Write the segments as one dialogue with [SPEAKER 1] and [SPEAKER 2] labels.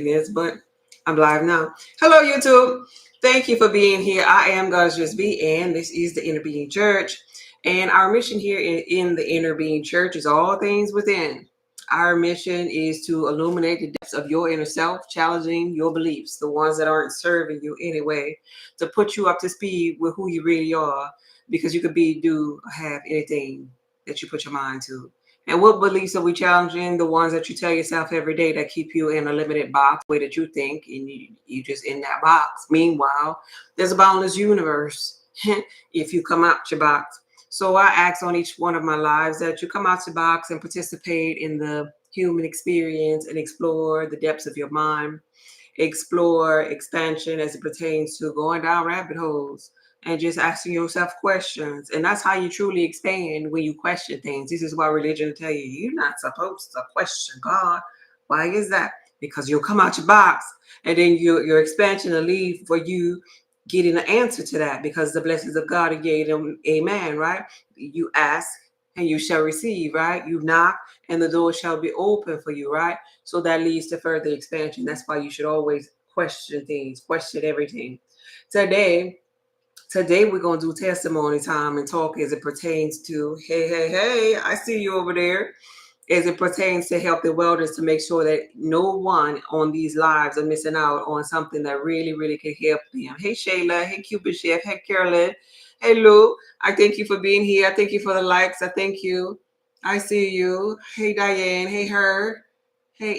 [SPEAKER 1] Is, but I'm live now. Hello, YouTube. Thank you for being here. I am God's Just Be, and this is the Inner Being Church. And our mission here in the Inner Being Church is all things within. Our mission is to illuminate the depths of your inner self, challenging your beliefs, the ones that aren't serving you anyway, to put you up to speed with who you really are, because you could be, do, or have anything that you put your mind to. And what beliefs are we challenging? The ones that you tell yourself every day that keep you in a limited box, way that you think, and you just in that box. Meanwhile, there's a boundless universe if you come out your box. So I ask on each one of my lives that you come out your box and participate in the human experience and explore the depths of your mind, explore expansion as it pertains to going down rabbit holes and just asking yourself questions. And that's how you truly expand, when you question things. This is why religion tell you you're not supposed to question God. Why is that? Because you'll come out your box, and then your expansion will leave for you getting an answer to that, because the blessings of God are yea and amen, right? You ask and you shall receive, right? You knock and the door shall be open for you, right? So that leads to further expansion. That's why you should always question things, question everything. Today, Today we're gonna do testimony time and talk as it pertains to hey, I see you over there. As it pertains to health and wellness, to make sure that no one on these lives are missing out on something that really, really can help them. Hey Shayla, hey Cupid Chef, hey Carolyn, hey Lou. I thank you for being here. I thank you for the likes. I thank you. I see you. Hey Diane, hey her. Hey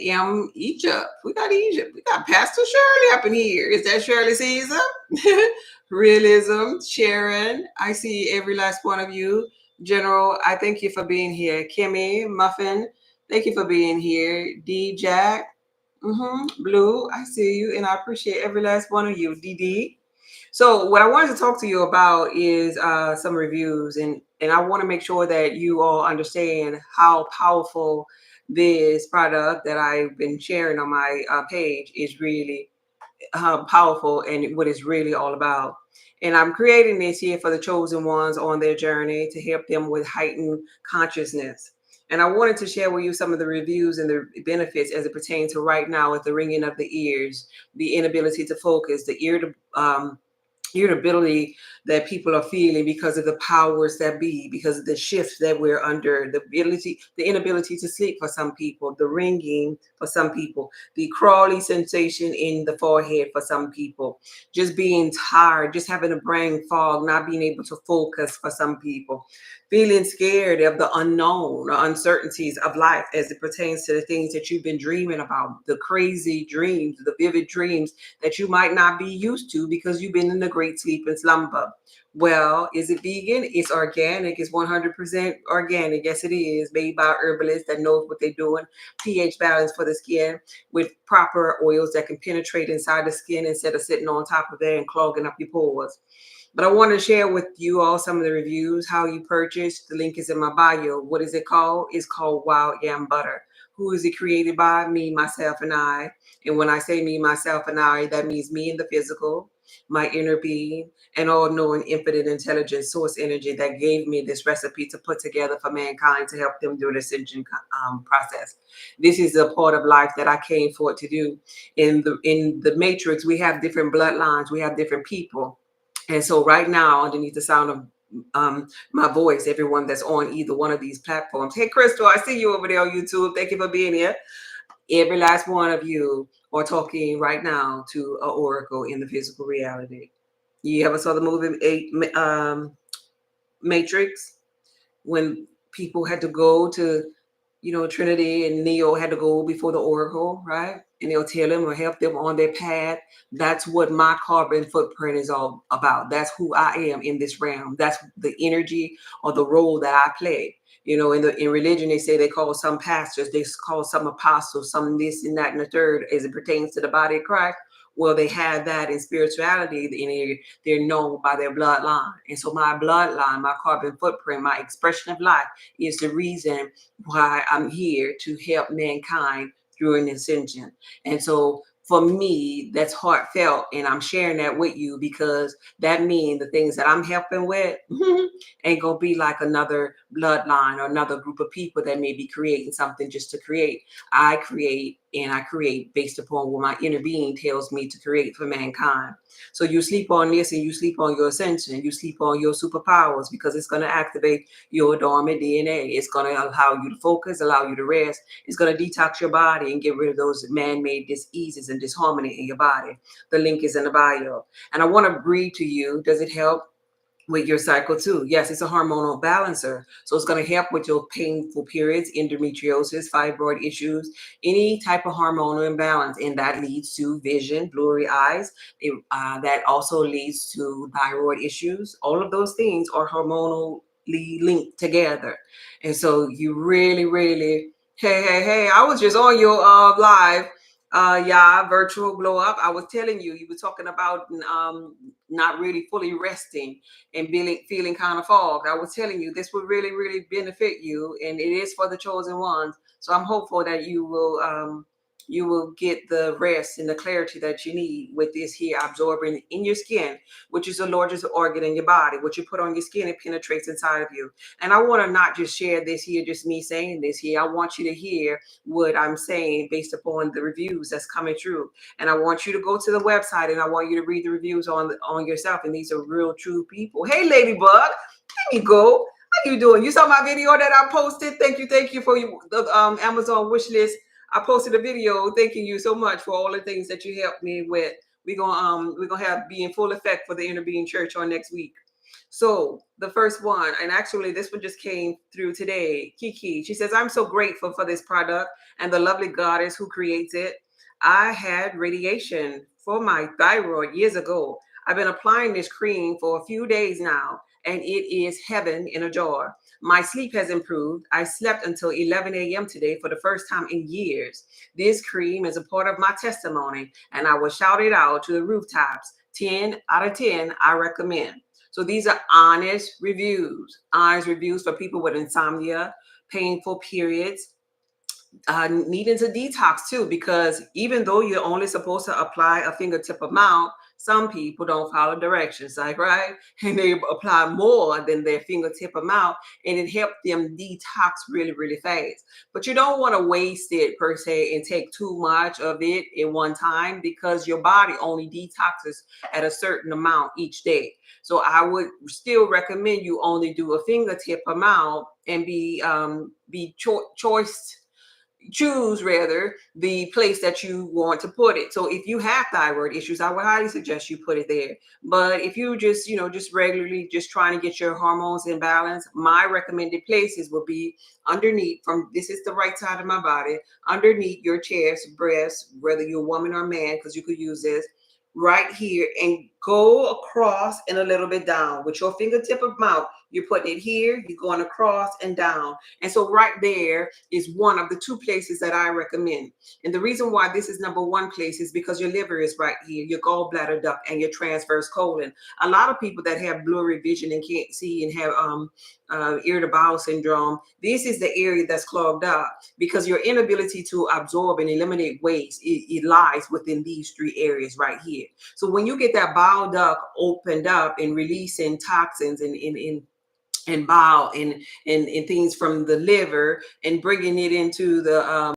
[SPEAKER 1] Egypt. We got Egypt. We got Pastor Shirley up in here. Is that Shirley Caesar? Realism, Sharon. I see every last one of you. General, I thank you for being here. Kimmy, Muffin, thank you for being here. D Jack, Blue, I see you, and I appreciate every last one of you. DD. So, what I wanted to talk to you about is some reviews, and I want to make sure that you all understand how powerful this product that I've been sharing on my page is really powerful, and what it's really all about. And I'm creating this here for the chosen ones on their journey to help them with heightened consciousness. And I wanted to share with you some of the reviews and the benefits as it pertains to right now, with the ringing of the ears, the inability to focus, the irritability that people are feeling because of the powers that be, because of the shift that we're under, the inability to sleep for some people, the ringing for some people, the crawly sensation in the forehead for some people, just being tired, just having a brain fog, not being able to focus for some people, feeling scared of the unknown or uncertainties of life as it pertains to the things that you've been dreaming about, the crazy dreams, the vivid dreams that you might not be used to because you've been in a great sleep and slumber. Well, is it vegan? It's organic. It's 100% organic. Yes, it is. Made by herbalists that knows what they're doing. pH balance for the skin with proper oils that can penetrate inside the skin instead of sitting on top of there and clogging up your pores. But I want to share with you all some of the reviews, how you purchase. The link is in my bio. What is it called? It's called Wild Yam Butter. Who is it created by? Me, myself, and I. And when I say me, myself, and I, that means me in the physical, my inner being, and all knowing infinite intelligence, source energy that gave me this recipe to put together for mankind to help them do the ascension process. This is a part of life that I came for to do. In the matrix, we have different bloodlines, we have different people. And so right now, underneath the sound of my voice, everyone that's on either one of these platforms. Hey, Crystal, I see you over there on YouTube. Thank you for being here. Every last one of you are talking right now to an oracle in the physical reality. You ever saw the movie Matrix, when people had to go to, Trinity and Neo had to go before the oracle, right? And they'll tell them or help them on their path. That's what my carbon footprint is all about. That's who I am in this realm. That's the energy or the role that I play. In religion, they say they call some pastors, they call some apostles, some this and that and the third as it pertains to the body of Christ. Well, they have that in spirituality, and they're known by their bloodline. And so my bloodline, my carbon footprint, my expression of life is the reason why I'm here to help mankind through an ascension. And so for me, that's heartfelt, and I'm sharing that with you because that means the things that I'm helping with ain't gonna be like another bloodline or another group of people that may be creating something just to create. I create and I create based upon what my inner being tells me to create for mankind. So you sleep on this and you sleep on your ascension, you sleep on your superpowers, because it's going to activate your dormant DNA. It's going to allow you to focus, allow you to rest. It's going to detox your body and get rid of those man-made diseases and disharmony in your body. The link is in the bio. And I want to read to you, does it help with your cycle too? Yes, it's a hormonal balancer. So it's going to help with your painful periods, endometriosis, fibroid issues, any type of hormonal imbalance. And that leads to vision, blurry eyes. That also leads to thyroid issues. All of those things are hormonally linked together. And so you really, really, hey, I was just on your live yeah, virtual glow up. I was telling you, you were talking about not really fully resting and feeling kind of fogged. I was telling you this would really, really benefit you, and it is for the chosen ones. So I'm hopeful that you will get the rest and the clarity that you need with this here absorbing in your skin, which is the largest organ in your body. What you put on your skin, it penetrates inside of you. And I want to not just share this here, just me saying this here. I want you to hear what I'm saying based upon the reviews that's coming through. And I want you to go to the website and I want you to read the reviews on yourself. And these are real, true people. Hey, Ladybug, there you go. How you doing? You saw my video that I posted. Thank you for the Amazon wish list. I posted a video thanking you so much for all the things that you helped me with. We're gonna have be in full effect for the Inner Being Church on next week. So the first one, and actually this one just came through today. Kiki, she says, I'm so grateful for this product and the lovely goddess who creates it. I had radiation for my thyroid years ago. I've been applying this cream for a few days now, and it is heaven in a jar. My sleep has improved. I slept until 11 a.m. today for the first time in years. This cream is a part of my testimony, and I will shout it out to the rooftops. 10 out of 10, I recommend. So these are honest reviews for people with insomnia, painful periods, needing to detox too, because even though you're only supposed to apply a fingertip amount, some people don't follow directions, like right, and they apply more than their fingertip amount, and it helps them detox really, really fast. But you don't want to waste it per se and take too much of it in one time, because your body only detoxes at a certain amount each day. So I would still recommend you only do a fingertip amount and choose rather the place that you want to put it. So if you have thyroid issues, I would highly suggest you put it there. But if you just just regularly just trying to get your hormones in balance, my recommended places will be underneath, this is the right side of my body, underneath your chest, breast, whether you're a woman or a man, because you could use this right here, and go across and a little bit down with your fingertip of mouth. You're putting it here, you're going across and down. And so right there is one of the two places that I recommend. And the reason why this is number one place is because your liver is right here, your gallbladder duct, and your transverse colon. A lot of people that have blurry vision and can't see and have irritable bowel syndrome, this is the area that's clogged up, because your inability to absorb and eliminate waste, it lies within these three areas right here. So when you get that bowel duct opened up and releasing toxins and bile and things from the liver and bringing it into the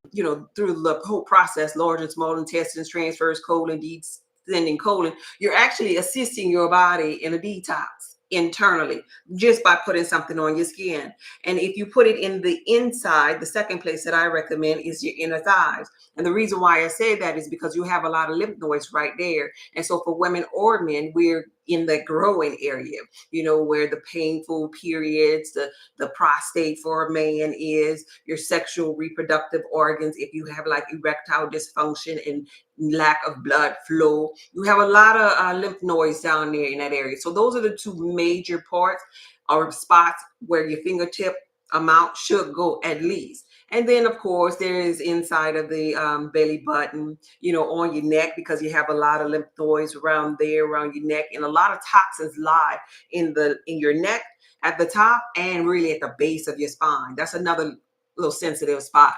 [SPEAKER 1] through the whole process, large and small intestines, transverse colon, descending colon, you're actually assisting your body in a detox internally just by putting something on your skin. And if you put it in the inside, the second place that I recommend is your inner thighs. And the reason why I say that is because you have a lot of lymph nodes right there. And so for women or men, we're in the growing area, where the painful periods, the prostate for a man is, your sexual reproductive organs, if you have like erectile dysfunction and lack of blood flow, you have a lot of lymph nodes down there in that area. So those are the two major parts or spots where your fingertip amount should go at least. And then, of course, there is inside of the belly button, on your neck, because you have a lot of lymph nodes around there, around your neck, and a lot of toxins lie in your neck at the top and really at the base of your spine. That's another little sensitive spot.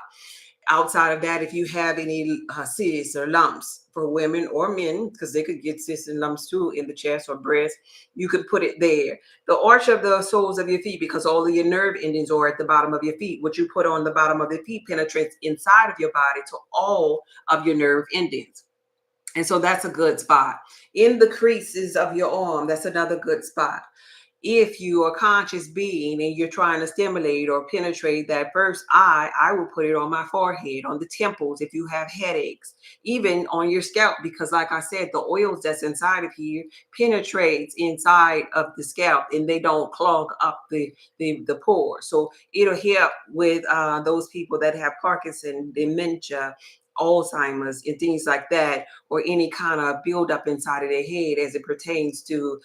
[SPEAKER 1] Outside of that, if you have any cysts or lumps for women or men, because they could get cysts and lumps too in the chest or breast, you could put it there. The arch of the soles of your feet, because all of your nerve endings are at the bottom of your feet. What you put on the bottom of your feet penetrates inside of your body to all of your nerve endings. And so that's a good spot. In the creases of your arm, that's another good spot. If you are a conscious being and you're trying to stimulate or penetrate that first eye, I will put it on my forehead, on the temples if you have headaches, even on your scalp, because like I said, the oils that's inside of here penetrates inside of the scalp and they don't clog up the pores. So it'll help with those people that have Parkinson, dementia, Alzheimer's, and things like that, or any kind of buildup inside of their head as it pertains to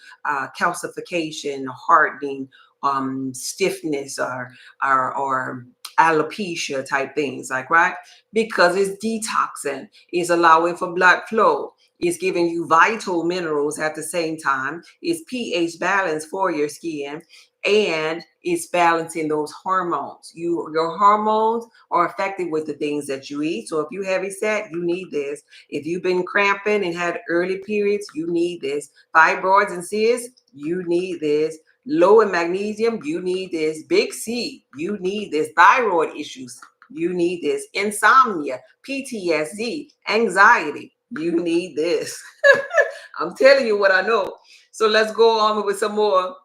[SPEAKER 1] calcification, hardening, stiffness, or alopecia type things, like, right? Because it's detoxing, it's allowing for blood flow, it's giving you vital minerals at the same time, it's pH balance for your skin, and it's balancing those hormones. Your hormones are affected with the things that you eat. So if you heavy set, you need this. If you've been cramping and had early periods, you need this. Fibroids and cysts, you need this. Low in magnesium, you need this. Big C, you need this. Thyroid issues, you need this. Insomnia, PTSD, anxiety, you need this. I'm telling you what I know. So let's go on with some more.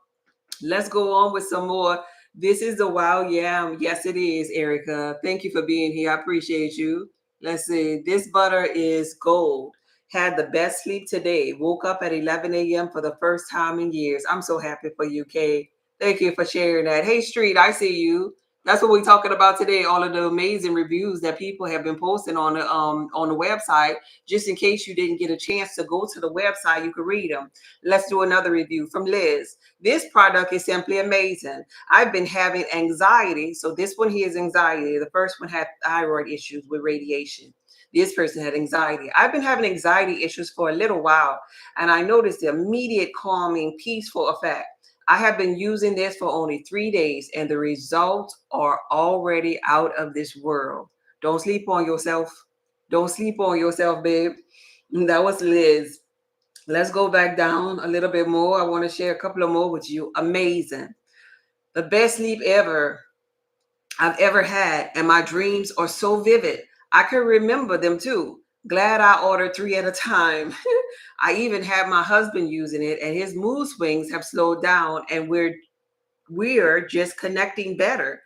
[SPEAKER 1] Let's go on with some more. This is the Wild Yam. Yes, it is, Erica. Thank you for being here. I appreciate you. Let's see. This butter is gold. Had the best sleep today. Woke up at 11 a.m. for the first time in years. I'm so happy for you, Kay. Thank you for sharing that. Hey, Street, I see you. That's what we're talking about today. All of the amazing reviews that people have been posting on the website. Just in case you didn't get a chance to go to the website, you can read them. Let's do another review from Liz. This product is simply amazing. I've been having anxiety. So this one here is anxiety. The first one had thyroid issues with radiation. This person had anxiety. I've been having anxiety issues for a little while, and I noticed the immediate calming, peaceful effect. I have been using this for only 3 days, and the results are already out of this world. Don't sleep on yourself. Don't sleep on yourself, babe. That was Liz. Let's go back down a little bit more. I want to share a couple of more with you. Amazing. The best sleep I've ever had, and my dreams are so vivid. I can remember them too. Glad I ordered 3 at a time. I even have my husband using it, and his mood swings have slowed down, and we're just connecting better.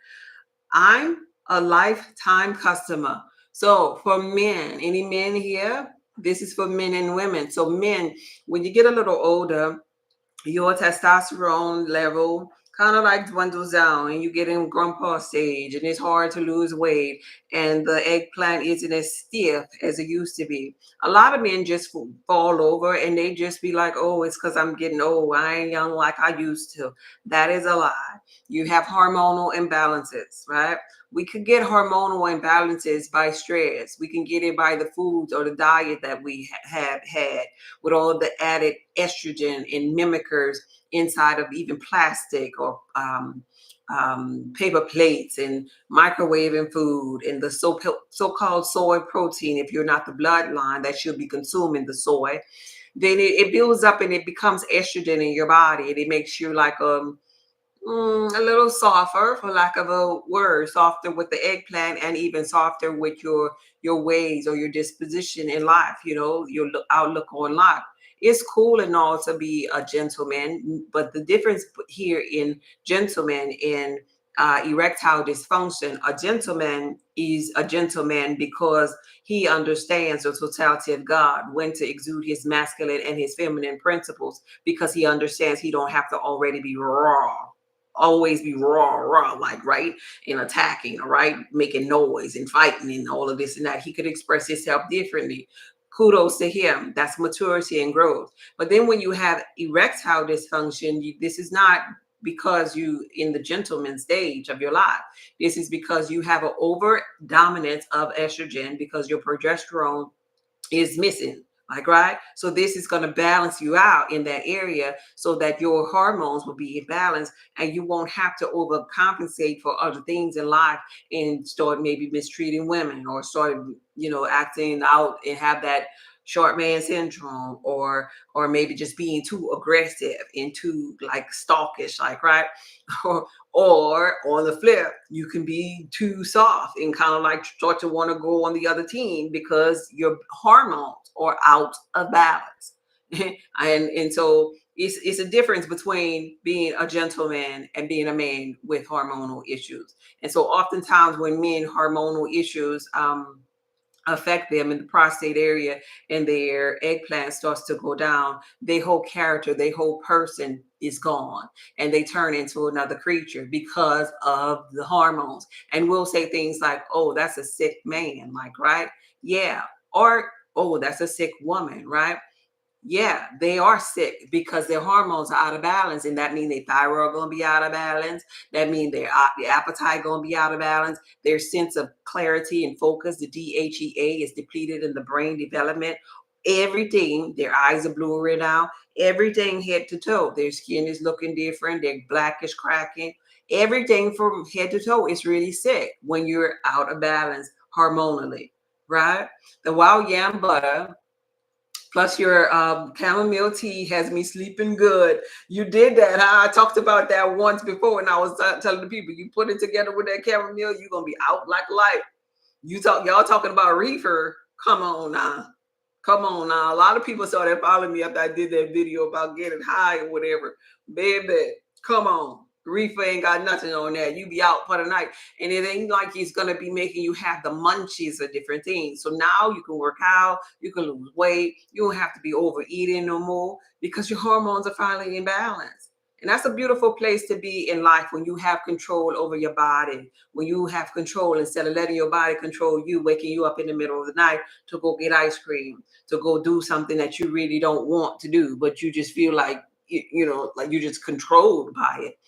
[SPEAKER 1] I'm a lifetime customer. So for men, any men here? This is for men and women. So men, when you get a little older, your testosterone level kind of like dwindles down and you get in grandpa stage and it's hard to lose weight and the eggplant isn't as stiff as it used to be. A lot of men just fall over and they just be like, oh, it's because I'm getting old. I ain't young like I used to. That is a lie. You have hormonal imbalances, right? We could get hormonal imbalances by stress. We can get it by the foods or the diet that we have had with all the added estrogen and mimickers inside of even plastic or paper plates and microwaving food and the so-called soy protein. If you're not the bloodline that should be consuming the soy, then it builds up and it becomes estrogen in your body and it makes you like a little softer, for lack of a word, softer with the eggplant and even softer with your ways or your disposition in life, your outlook on life. It's cool and all to be a gentleman, but the difference here in gentleman and erectile dysfunction, a gentleman is a gentleman because he understands the totality of God, when to exude his masculine and his feminine principles, because he understands he don't have to already be raw, always be raw, like, right, and attacking, all right, making noise and fighting and all of this and that. He could express himself differently. Kudos to him. That's maturity and growth. But then when you have erectile dysfunction, this is not because you in the gentleman stage of your life. This is because you have an over dominance of estrogen because your progesterone is missing, Like, right? So this is going to balance you out in that area so that your hormones will be in balance and you won't have to overcompensate for other things in life and start maybe mistreating women or start, acting out and have that short man syndrome, or maybe just being too aggressive and too like stalkish, like, right? or or on the flip, you can be too soft and kind of like start to want to go on the other team because your hormones are out of balance. And so it's a difference between being a gentleman and being a man with hormonal issues. And so oftentimes when men hormonal issues affect them in the prostate area and their eggplant starts to go down, their whole character, their whole person is gone and they turn into another creature because of the hormones. And we'll say things like, oh, that's a sick man, like, right? Yeah. Or, oh, that's a sick woman, right? Yeah, they are sick because their hormones are out of balance, and that means their thyroid gonna be out of balance. That means their appetite gonna be out of balance. Their sense of clarity and focus, the DHEA, is depleted in the brain development. Everything, their eyes are blurry now. Everything head to toe. Their skin is looking different. Their black is cracking. Everything from head to toe is really sick when you're out of balance hormonally, right? The wild yam butter plus your chamomile tea has me sleeping good. You did that, huh? I talked about that once before, and I was telling the people, you put it together with that chamomile, you're gonna be out like light. Y'all talking about reefer. Come on now. Come on now. A lot of people started following me after I did that video about getting high or whatever. Baby, come on. Reefer ain't got nothing on that. You be out for the night. And it ain't like he's going to be making you have the munchies or different things. So now you can work out. You can lose weight. You don't have to be overeating no more because your hormones are finally in balance. And that's a beautiful place to be in life when you have control over your body, when you have control instead of letting your body control you, waking you up in the middle of the night to go get ice cream, to go do something that you really don't want to do, but you just feel like, like you're just controlled by it.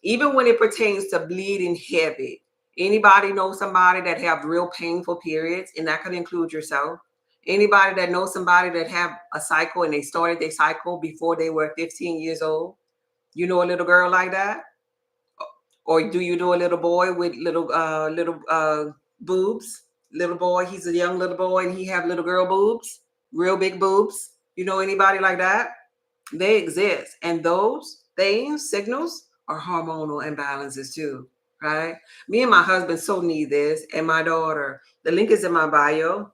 [SPEAKER 1] Even when it pertains to bleeding heavy, anybody know somebody that have real painful periods, and that could include yourself? Anybody that knows somebody that have a cycle and they started their cycle before they were 15 years old? You know a little girl like that? Or do you know a little boy with little boobs? Little boy, he's a young little boy and he have little girl boobs, real big boobs. You know anybody like that? They exist. And those things, signals, are hormonal imbalances too, right? Me and my husband so need this, and my daughter. The link is in my bio.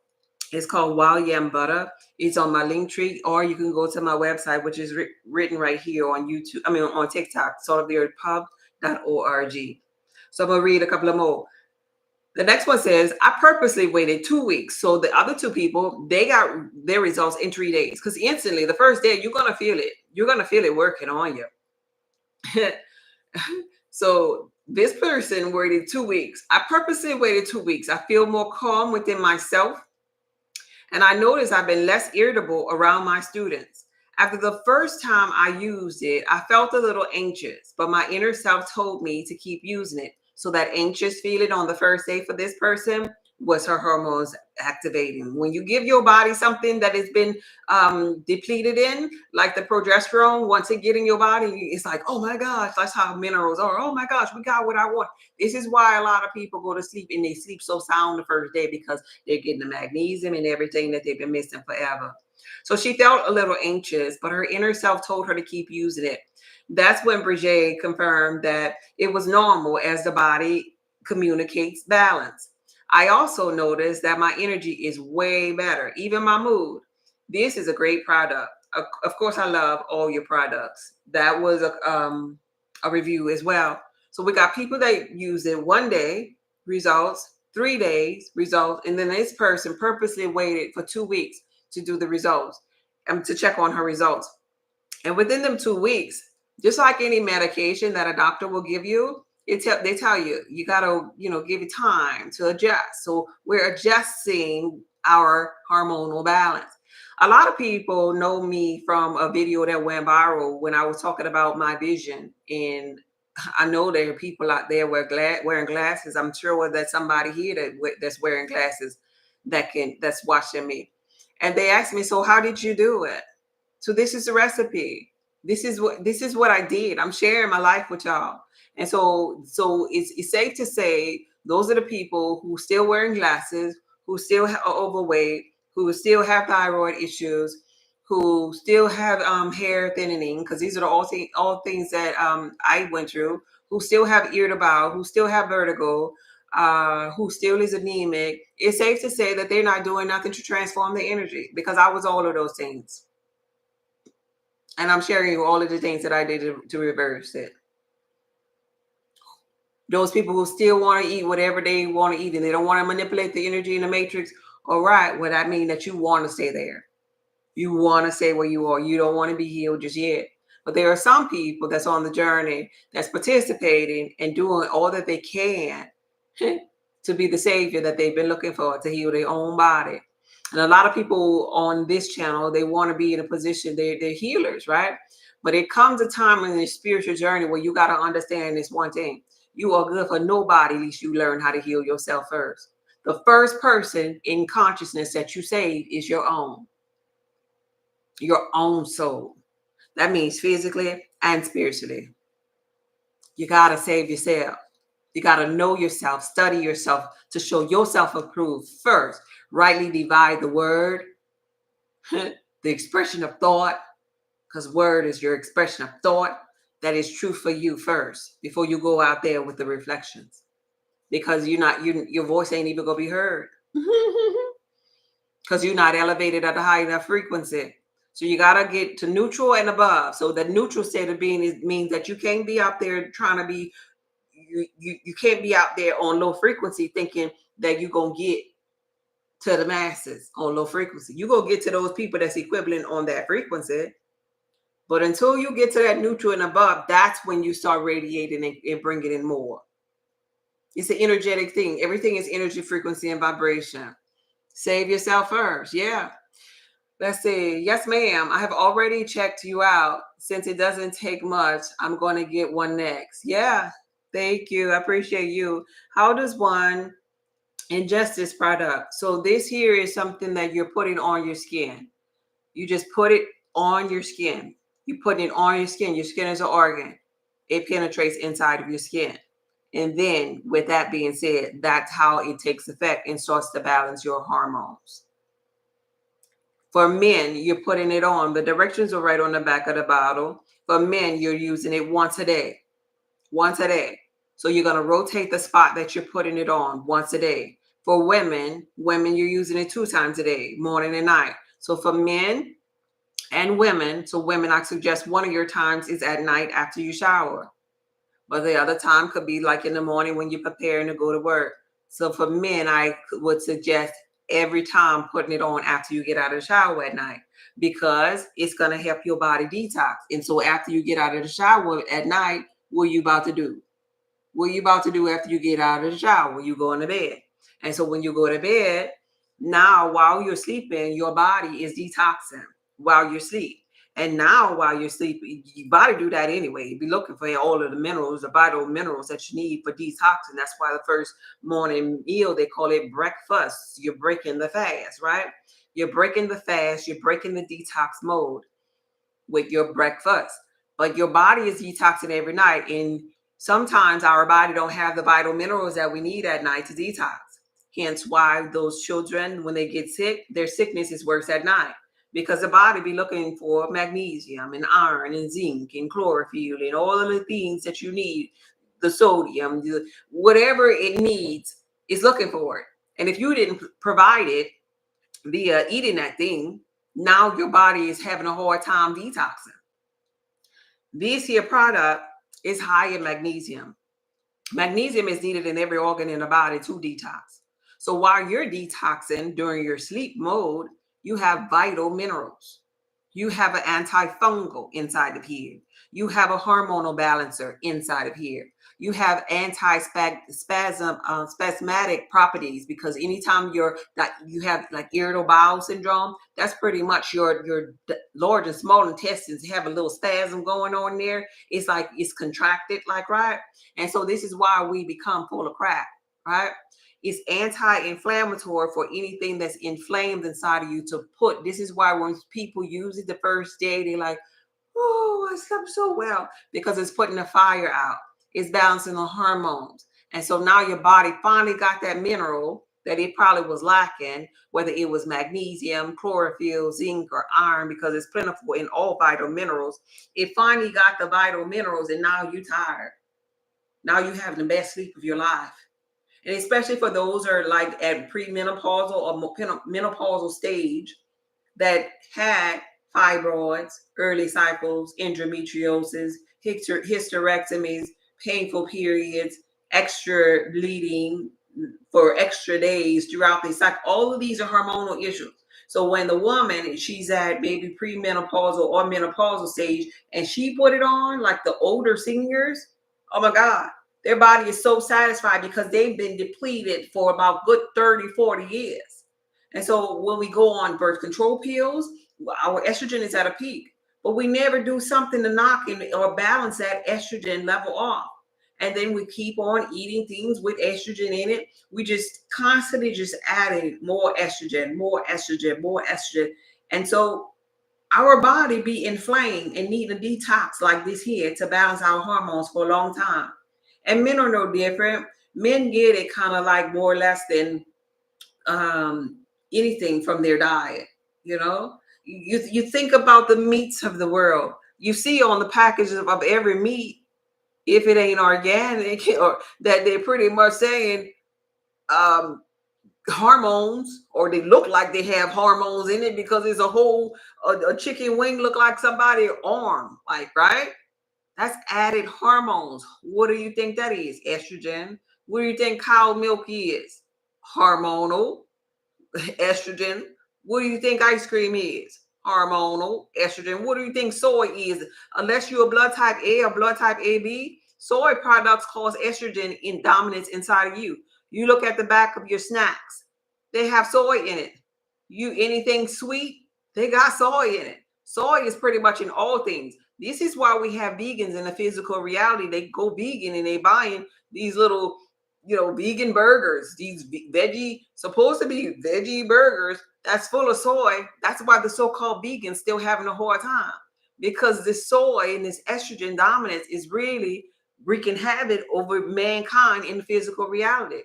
[SPEAKER 1] It's called Wild Yam Butter. It's on my link tree, or you can go to my website, which is written right here on YouTube. I mean, on TikTok, saltoftheearthpub.org. So I'm gonna read a couple of more. The next one says, I purposely waited 2 weeks. So the other two people, they got their results in 3 days. Because instantly, the first day, you're gonna feel it. You're gonna feel it working on you. So this person waited 2 weeks. I purposely waited 2 weeks. I feel more calm within myself. And I noticed I've been less irritable around my students. After the first time I used it, I felt a little anxious, but my inner self told me to keep using it. So that anxious feeling on the first day for this person was her hormones activating. When you give your body something that has been depleted in, like the progesterone, once it get in your body, it's like, oh my gosh, that's how minerals are. Oh my gosh, we got what I want. This is why a lot of people go to sleep and they sleep so sound the first day, because they're getting the magnesium and everything that they've been missing forever. So she felt a little anxious, but her inner self told her to keep using it. That's when Brigitte confirmed that it was normal as the body communicates balance. I also noticed that my energy is way better, even my mood. This is a great product. Of course, I love all your products. That was a review as well. So we got people that use it 1 day, results, 3 days, results, and then this person purposely waited for 2 weeks to do the results and to check on her results. And within them 2 weeks, just like any medication that a doctor will give you, they tell you you gotta give it time to adjust. So we're adjusting our hormonal balance. A lot of people know me from a video that went viral when I was talking about my vision, and I know there are people out there wearing glasses. I'm sure that somebody here that's wearing glasses that's watching me. And they asked me, so how did you do it? So this is the recipe. This is what I did. I'm sharing my life with y'all. And so it's safe to say those are the people who still wearing glasses, who still are overweight, who still have thyroid issues, who still have hair thinning, because these are all things that I went through, who still have irritable bowel, who still have vertigo, who still is anemic. It's safe to say that they're not doing nothing to transform the energy, because I was all of those things. And I'm sharing you all of the things that I did to reverse it. Those people who still want to eat whatever they want to eat and they don't want to manipulate the energy in the matrix. All right, well, that means that you want to stay there. You want to stay where you are. You don't want to be healed just yet. But there are some people that's on the journey, that's participating and doing all that they can to be the savior that they've been looking for, to heal their own body. And a lot of people on this channel, they want to be in a position, they're healers, right? But it comes a time in the spiritual journey where you got to understand this one thing. You are good for nobody unless you learn how to heal yourself first. The first person in consciousness that you save is your own soul. That means physically and spiritually. You got to save yourself. You got to know yourself, study yourself to show yourself approved first. Rightly divide the word, the expression of thought, because word is your expression of thought that is true for you first before you go out there with the reflections. Because your voice ain't even gonna be heard. Because you're not elevated at a high enough frequency. So you gotta get to neutral and above. So the neutral state of being means that you can't be out there trying to be, you can't be out there on low frequency thinking that you're gonna get to the masses on low frequency. You go get to those people that's equivalent on that frequency. But until you get to that neutral and above, that's when you start radiating and bringing in more. It's an energetic thing. Everything is energy, frequency, and vibration. Save yourself first. Yeah. Let's see. Yes, ma'am. I have already checked you out. Since it doesn't take much, I'm going to get one next. Yeah. Thank you. I appreciate you. How does one ingest this product? So this here is something that you're putting on your skin. You just put it on your skin. You put it on your skin. Your skin is an organ. It penetrates inside of your skin. And then with that being said, that's how it takes effect and starts to balance your hormones. For men, you're putting it on. The directions are right on the back of the bottle. For men, you're using it once a day. Once a day. So you're going to rotate the spot that you're putting it on once a day. For women, you're using it 2 times a day, morning and night. So for men and women, I suggest one of your times is at night after you shower. But the other time could be like in the morning when you're preparing to go to work. So for men, I would suggest every time putting it on after you get out of the shower at night, because it's going to help your body detox. And so after you get out of the shower at night, what are you about to do? What are you about to do after you get out of the shower? You go into bed. And so when you go to bed, now while you're sleeping, your body is detoxing while you're asleep. And now while you're sleeping, your body do that anyway. You be looking for all of the minerals, the vital minerals that you need for detoxing. That's why the first morning meal, they call it breakfast. You're breaking the fast, right? You're breaking the fast. You're breaking the detox mode with your breakfast. But your body is detoxing every night. And sometimes our body don't have the vital minerals that we need at night to detox. Hence why those children, when they get sick, their sickness is worse at night. Because the body be looking for magnesium and iron and zinc and chlorophyll and all of the things that you need, the sodium, whatever it needs is looking for it. And if you didn't provide it via eating that thing, now your body is having a hard time detoxing. This here product is high in magnesium. Magnesium is needed in every organ in the body to detox. So while you're detoxing during your sleep mode, you have vital minerals. You have an antifungal inside of here. You have a hormonal balancer inside of here. You have spasmatic properties, because anytime you have like irritable bowel syndrome, that's pretty much your large and small intestines have a little spasm going on there. It's like it's contracted, like, right? And so this is why we become full of crap, right? It's anti-inflammatory for anything that's inflamed inside of you to put. This is why when people use it the first day, they're like, oh, I slept so well, because it's putting the fire out. It's balancing the hormones. And so now your body finally got that mineral that it probably was lacking, whether it was magnesium, chlorophyll, zinc, or iron, because it's plentiful in all vital minerals. It finally got the vital minerals, and now you're tired. Now you have the best sleep of your life. And especially for those who are like at premenopausal or menopausal stage that had fibroids, early cycles, endometriosis, hysterectomies, painful periods, extra bleeding for extra days throughout the cycle. All of these are hormonal issues. So when the woman, she's at maybe premenopausal or menopausal stage, and she put it on, like the older seniors, oh my God, their body is so satisfied because they've been depleted for about good 30, 40 years. And so when we go on birth control pills, our estrogen is at a peak, but we never do something to knock in or balance that estrogen level off. And then we keep on eating things with estrogen in it. We just constantly just adding more estrogen, more estrogen, more estrogen. And so our body be inflamed and need a detox like this here to balance our hormones for a long time. And men are no different. Men get it kind of like more or less than anything from their diet. You know, you think about the meats of the world. You see on the packages of every meat, if it ain't organic, or that they're pretty much saying hormones, or they look like they have hormones in it, because there's a chicken wing look like somebody's arm, like, right? That's added hormones. What do you think that is? Estrogen. What do you think cow milk is? Hormonal. Estrogen. What do you think ice cream is? Hormonal. Estrogen. What do you think soy is? Unless you're a blood type A or blood type AB, soy products cause estrogen in dominance inside of you. You look at the back of your snacks, they have soy in it. You anything sweet, they got soy in it. Soy is pretty much in all things. This is why we have vegans in the physical reality. They go vegan and they buying these little, vegan burgers, these veggie, supposed to be veggie burgers that's full of soy. That's why the so-called vegans still having a hard time, because this soy and this estrogen dominance is really wreaking havoc over mankind in the physical reality,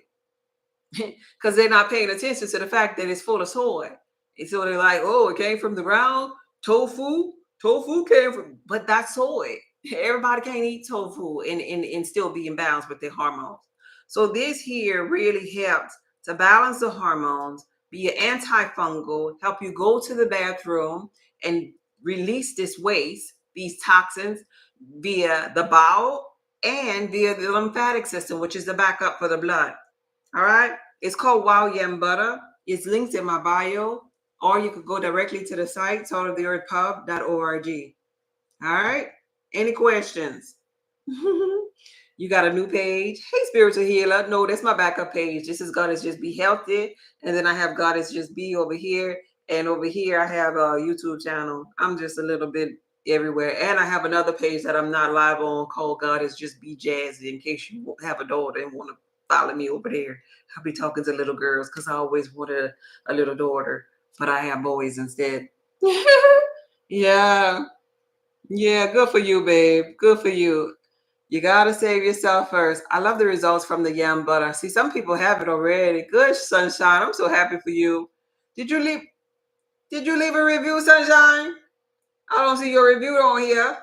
[SPEAKER 1] because they're not paying attention to the fact that it's full of soy. And so they're like, oh, it came from the ground. Tofu came from, but that's soy. Everybody can't eat tofu and still be in balance with their hormones. So this here really helps to balance the hormones, be an antifungal, help you go to the bathroom and release this waste, these toxins, via the bowel and via the lymphatic system, which is the backup for the blood. All right. It's called Wild Yam Butter. It's linked in my bio, or you could go directly to the site, saltoftheearthpub.org. All right. Any questions? You got a new page. Hey, spiritual healer. No, that's my backup page. This is Goddess Just Be Healthy. And then I have Goddess Just Be over here. And over here, I have a YouTube channel. I'm just a little bit everywhere. And I have another page that I'm not live on called Goddess Just Be Jazzy, in case you have a daughter and want to follow me over there. I'll be talking to little girls because I always wanted a little daughter, but I have boys instead. Yeah. Yeah, good for you, babe. Good for you. You gotta save yourself first. I love the results from the yam butter. See, some people have it already. Good, Sunshine. I'm so happy for you. Did you leave a review, Sunshine? I don't see your review on here.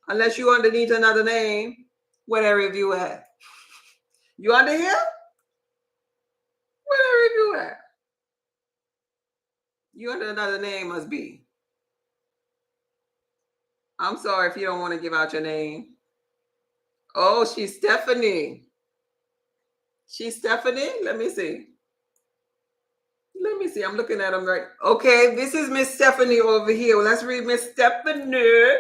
[SPEAKER 1] Unless you underneath another name. Where that review at? You under here? Where that review at? You under another name must be. I'm sorry if you don't want to give out your name. Oh, she's Stephanie. She's Stephanie? Let me see. I'm looking at them right. Okay, this is Miss Stephanie over here. Well, let's read Miss Stephanie.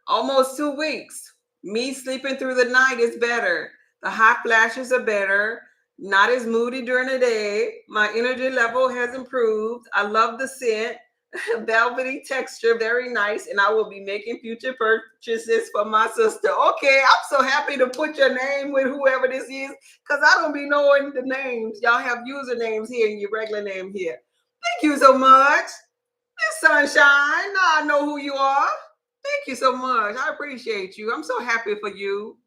[SPEAKER 1] Almost 2 weeks. Me sleeping through the night is better. The hot flashes are better. Not as moody during the day. My energy level has improved. I love the scent. velvety texture, very nice. And I will be making future purchases for my sister. Okay, I'm so happy to put your name with whoever this is because I don't be knowing the names. Y'all have usernames here and your regular name here. Thank you so much. Miss Sunshine. Now I know who you are. Thank you so much. I appreciate you. I'm so happy for you.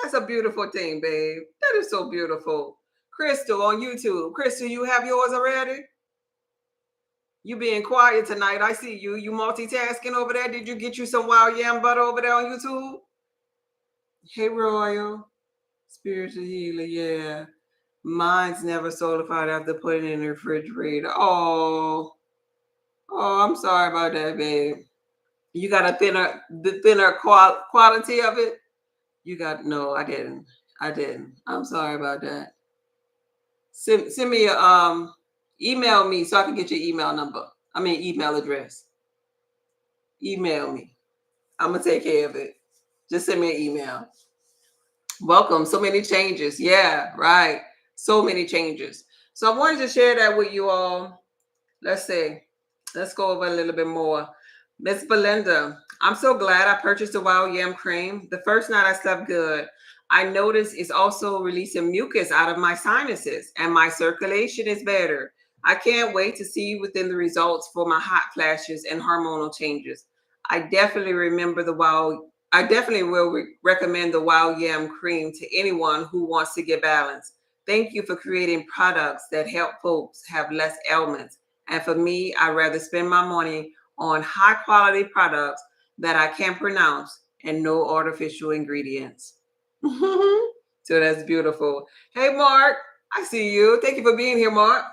[SPEAKER 1] That's a beautiful thing, babe. That is so beautiful. Crystal on YouTube. Crystal, you have yours already? You being quiet tonight. I see you. You multitasking over there. Did you get you some wild yam butter over there on YouTube? Hey, Royal. Spiritual healer. Yeah. Mine's never solidified after putting it in the refrigerator. Oh, I'm sorry about that, babe. You got the thinner quality of it. You got no. I didn't. I'm sorry about that. Send me a email me so I can get your email number. I mean email address. Email me. I'm gonna take care of it. Just send me an email. Welcome. So many changes. Yeah, right. So many changes. So I wanted to share that with you all. Let's see. Let's go over a little bit more. Miss Belinda, I'm so glad I purchased the wild yam cream. The first night I slept good. I noticed it's also releasing mucus out of my sinuses and my circulation is better. I can't wait to see within the results for my hot flashes and hormonal changes. I definitely remember the wild. I definitely will recommend the wild yam cream to anyone who wants to get balanced. Thank you for creating products that help folks have less ailments. And for me, I'd rather spend my money on high quality products that I can pronounce and no artificial ingredients. So that's beautiful. Hey, Mark, I see you. Thank you for being here, Mark.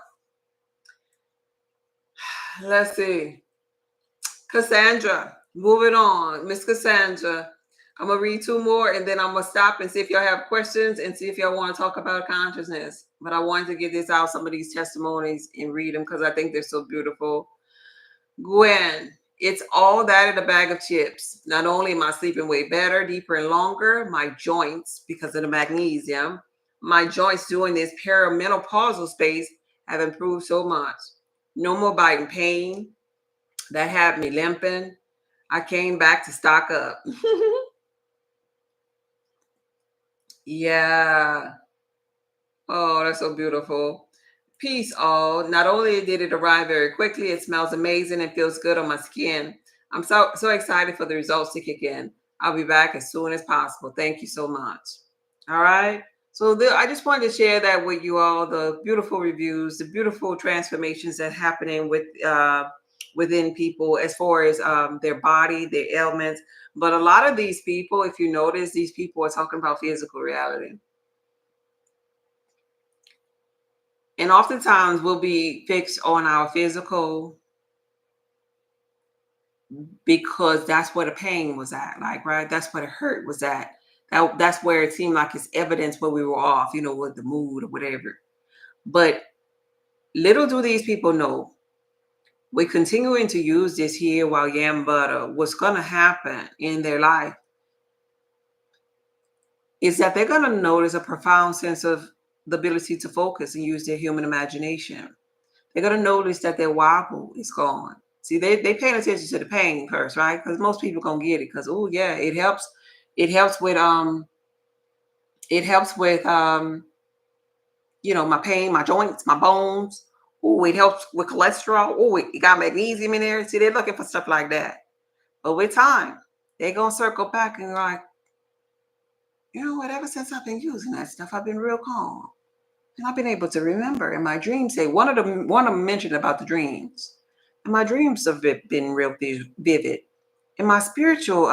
[SPEAKER 1] Let's see. Cassandra, moving on. Miss Cassandra, I'm going to read two more and then I'm going to stop and see if y'all have questions and see if y'all want to talk about consciousness. But I wanted to get this out, some of these testimonies, and read them because I think they're so beautiful. Gwen, it's all that in a bag of chips. Not only am I sleeping way better, deeper, and longer, my joints, because of the magnesium, my joints during this perimenopausal space have improved so much. No more biting pain that had me limping. I came back to stock up. Yeah. Oh, that's so beautiful. Peace, all. Not only did it arrive very quickly, it smells amazing and feels good on my skin. I'm so excited for the results to kick in. I'll be back as soon as possible. Thank you so much. All right. So I just wanted to share that with you all, the beautiful reviews, the beautiful transformations that happening within people as far as their body, their ailments. But a lot of these people, if you notice, these people are talking about physical reality. And oftentimes we'll be fixed on our physical because that's where the pain was at, like, right? That's where the hurt was at. That's where it seemed like it's evidence where we were off, with the mood or whatever. But little do these people know, we're continuing to use this here while yam butter. What's going to happen in their life is that they're going to notice a profound sense of the ability to focus and use their human imagination. They're going to notice that their wobble is gone. See, they paying attention to the pain first, right? Because most people gonna get it. Because yeah, it helps. It helps with my pain, my joints, my bones. Oh, it helps with cholesterol. Oh, it got magnesium in there. See, they're looking for stuff like that. But with time, they're gonna circle back and like, you know what? Ever since I've been using that stuff, I've been real calm. And I've been able to remember. And my dreams say one of them mentioned about the dreams. And my dreams have been real vivid. And my spiritual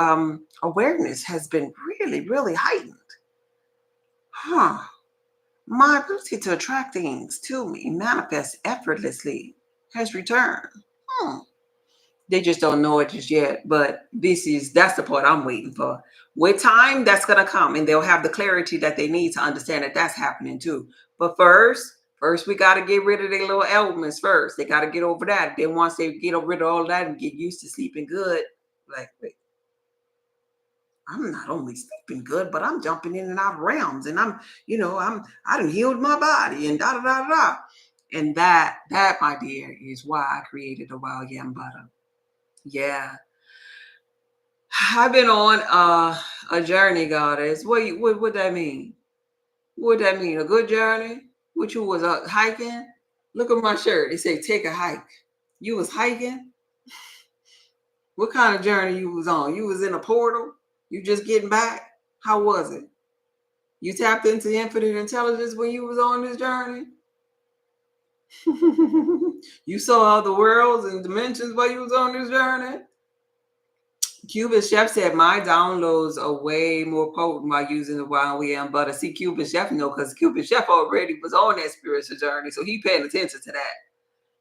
[SPEAKER 1] awareness has been really, really heightened. Huh. My ability to attract things to me, manifest effortlessly, has returned. Hmm. They just don't know it just yet. But that's the part I'm waiting for. With time, that's going to come and they'll have the clarity that they need to understand that that's happening too. But first we got to get rid of their little ailments first. They got to get over that. Then once they get rid of all that and get used to sleeping good, like, wait, I'm not only sleeping good, but I'm jumping in and out of realms and I done healed my body and da da da da. And that, my dear, is why I created the wild yam butter. Yeah. I've been on a journey, goddess. What that mean? What that mean? A good journey? What you was hiking? Look at my shirt. It say take a hike. You was hiking? What kind of journey you was on? You was in a portal? You just getting back? How was it? You tapped into infinite intelligence when you was on this journey? You saw other worlds and dimensions while you was on this journey? Cuban Chef said my downloads are way more potent by using the wild yam butter. See, Cuban Chef know because Cuban Chef already was on that spiritual journey, so he paying attention to that.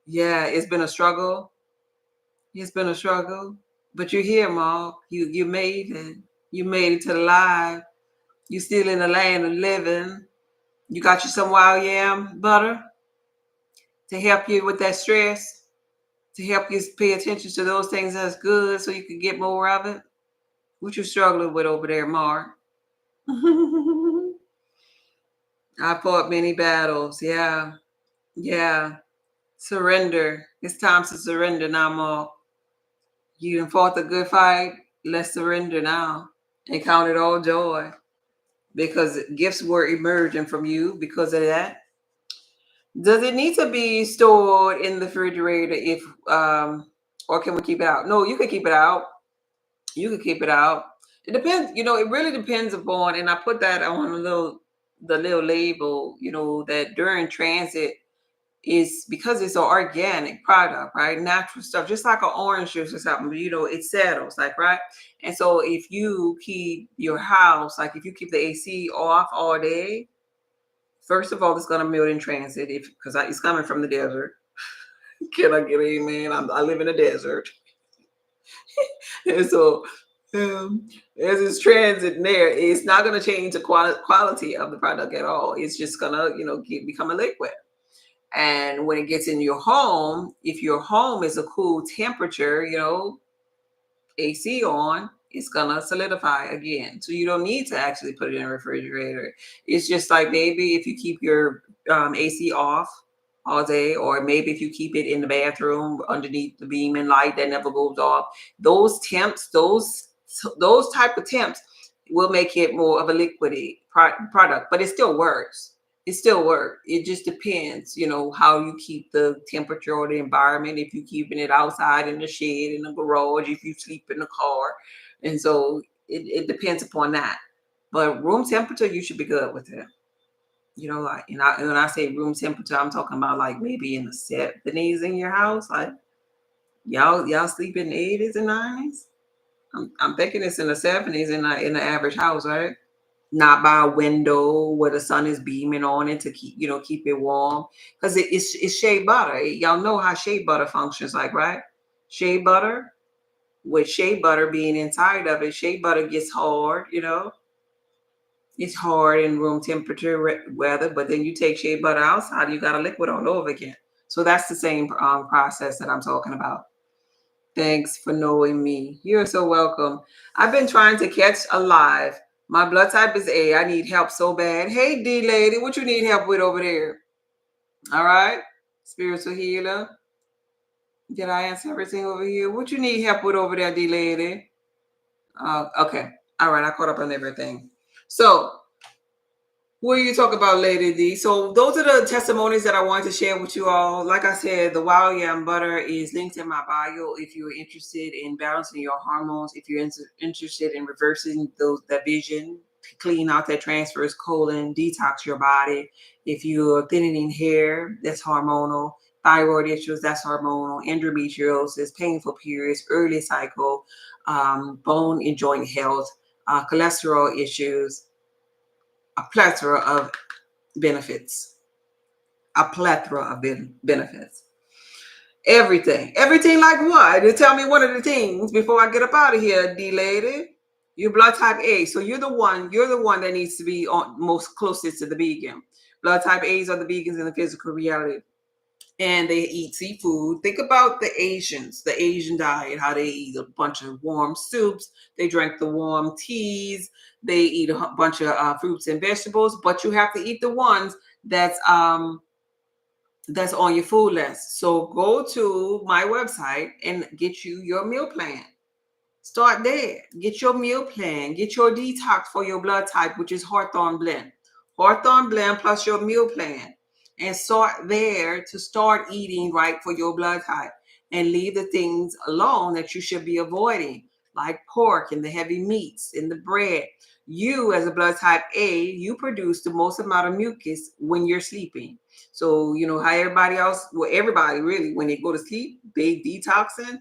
[SPEAKER 1] Yeah, it's been a struggle. It's been a struggle, but you're here, Mark. You made it. You made it to the live. You still in the land of living. You got you some wild yam butter to help you with that stress, to help you pay attention to those things that's good, so you can get more of it. What you struggling with over there, Mark? I fought many battles. Yeah. Yeah. Surrender. It's time to surrender now, Mark. You done fought the good fight. Let's surrender now and count it all joy because gifts were emerging from you because of that. Does it need to be stored in the refrigerator if or can we keep it out? No, you can keep it out. You can keep it out. It depends, it really depends upon, and I put that on the little label, that during transit is because it's an organic product, right? Natural stuff, just like an orange juice or something, it settles, like, right? And so if you keep your house, like if you keep the AC off all day, first of all, it's gonna melt in transit because it's coming from the desert. Can I get an amen? I live in a desert. And so as it's transit there, it's not going to change the quality of the product at all. It's just going to, become a liquid. And when it gets in your home, if your home is a cool temperature, AC on, it's gonna solidify again. So you don't need to actually put it in a refrigerator. It's just like maybe if you keep your AC off all day, or maybe if you keep it in the bathroom underneath the beam and light that never goes off, those temps, those type of temps will make it more of a liquidy product, but it still works. It still works. It just depends, how you keep the temperature or the environment. If you're keeping it outside in the shed, in the garage, if you sleep in the car. And so it depends upon that. But room temperature, you should be good with it. Like, and when I say room temperature, I'm talking about like maybe in the 70s in your house. Like y'all sleep in the 80s and 90s. I'm thinking it's in the 70s in the average house, right? Not by a window where the sun is beaming on it to keep it warm, because it's shea butter. Y'all know how shea butter functions, like, right? Shea butter, with shea butter being inside of it, shea butter gets hard. It's hard in room temperature weather, but then you take shea butter outside, you got a liquid all over again. So that's the same process that I'm talking about. Thanks for knowing me. You're so welcome. I've been trying to catch a live. My blood type is A. I need help so bad. Hey, D lady, what you need help with over there? All right. Spiritual healer. Did I answer everything over here? What you need help with over there, D lady? Okay. All right. I caught up on everything. So, what are you talking about, Lady D? So those are the testimonies that I wanted to share with you all. Like I said, the wild yam butter is linked in my bio if you're interested in balancing your hormones, if you're interested in reversing that vision, clean out that transverse colon, detox your body. If you're thinning hair, that's hormonal. Thyroid issues, that's hormonal. Endometriosis, painful periods, early cycle, bone and joint health, cholesterol issues, a plethora of benefits. A plethora of benefits. Everything like what? You tell me one of the things before I get up out of here, D lady. You're blood type A, so you're the one that needs to be most closest to the vegan. Blood type A's are the vegans in the physical reality, and they eat seafood. Think about the Asian diet, how they eat a bunch of warm soups, they drink the warm teas, they eat a bunch of fruits and vegetables, but you have to eat the ones that's that's on your food list. So go to my website and get you your meal plan. Start there. Get your meal plan. Get your detox for your blood type, which is Hawthorne blend. Hawthorne blend plus your meal plan. And start there to start eating right for your blood type. And leave the things alone that you should be avoiding, like pork and the heavy meats and the bread. You, as a blood type A, you produce the most amount of mucus when you're sleeping. So, you know how everybody else, well, everybody really, when they go to sleep, they detoxing,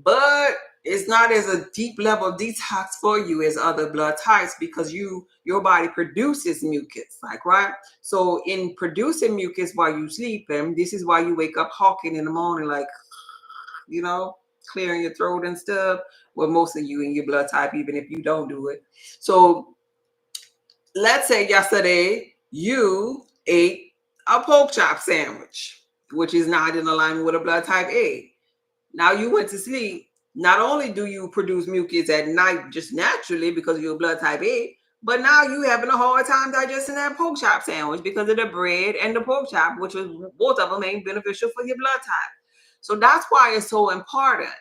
[SPEAKER 1] but it's not as a deep level detox for you as other blood types because your body produces mucus, like, right? So in producing mucus while you sleep, and this is why you wake up hawking in the morning, like, you know, clearing your throat and stuff. Well, most of you in your blood type, even if you don't do it. So let's say yesterday you ate a pork chop sandwich, which is not in alignment with a blood type A. Now you went to sleep. Not only do you produce mucus at night just naturally because of your blood type A, but now you having a hard time digesting that pork chop sandwich because of the bread and the pork chop, which was both of them ain't beneficial for your blood type. So that's why it's so important.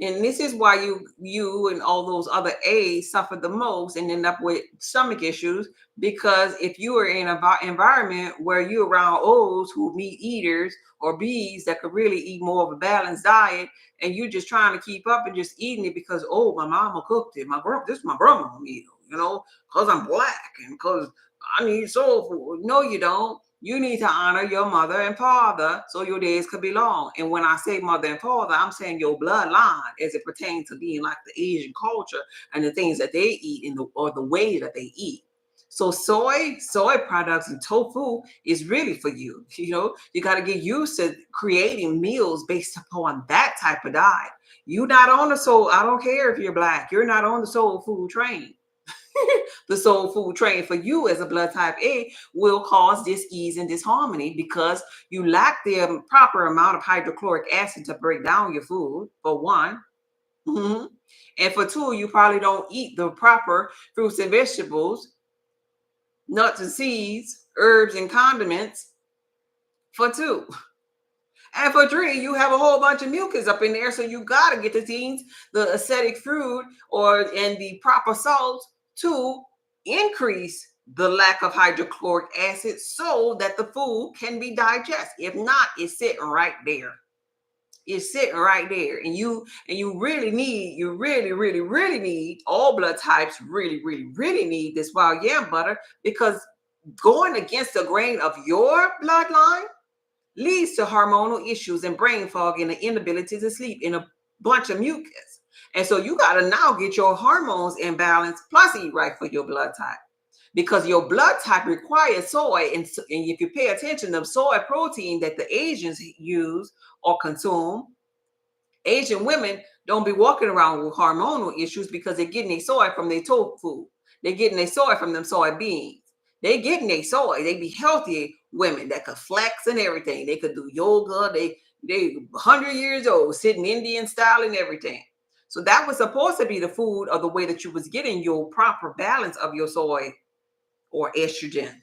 [SPEAKER 1] And this is why you and all those other A's suffer the most and end up with stomach issues, because if you are in an environment where you're around O's who meat eaters or B's that could really eat more of a balanced diet, and you're just trying to keep up and just eating it because, oh, my mama cooked it, this is my grandma meal, you know, because I'm black and because I need soul food. No, you don't. You need to honor your mother and father so your days could be long. And when I say mother and father, I'm saying your bloodline as it pertains to being like the Asian culture and the things that they eat or the way that they eat. So soy products and tofu is really for you. You know, you got to get used to creating meals based upon that type of diet. You not on the soul. I don't care if you're black. You're not on the soul food train. The soul food train for you as a blood type A will cause dis-ease and disharmony because you lack the proper amount of hydrochloric acid to break down your food, for one. Mhm. And for two, you probably don't eat the proper fruits and vegetables, nuts and seeds, herbs and condiments, for two. And for three, you have a whole bunch of mucus up in there, so you gotta get the things, the acidic fruit and the proper salt to increase the lack of hydrochloric acid so that the food can be digested. If not, it's sitting right there. It's sitting right there. And you really need all blood types, really need this wild yam butter, because going against the grain of your bloodline leads to hormonal issues and brain fog and the inability to sleep and a bunch of mucus. And so you got to now get your hormones in balance plus eat right for your blood type, because your blood type requires soy. And if you pay attention, the soy protein that the Asians use or consume, Asian women don't be walking around with hormonal issues because they're getting their soy from their tofu. They're getting their soy from them soybeans. They getting their soy. They be healthy women that could flex and everything. They could do yoga. They 100 years old, sitting Indian style and everything. So that was supposed to be the food or the way that you was getting your proper balance of your soy or estrogen.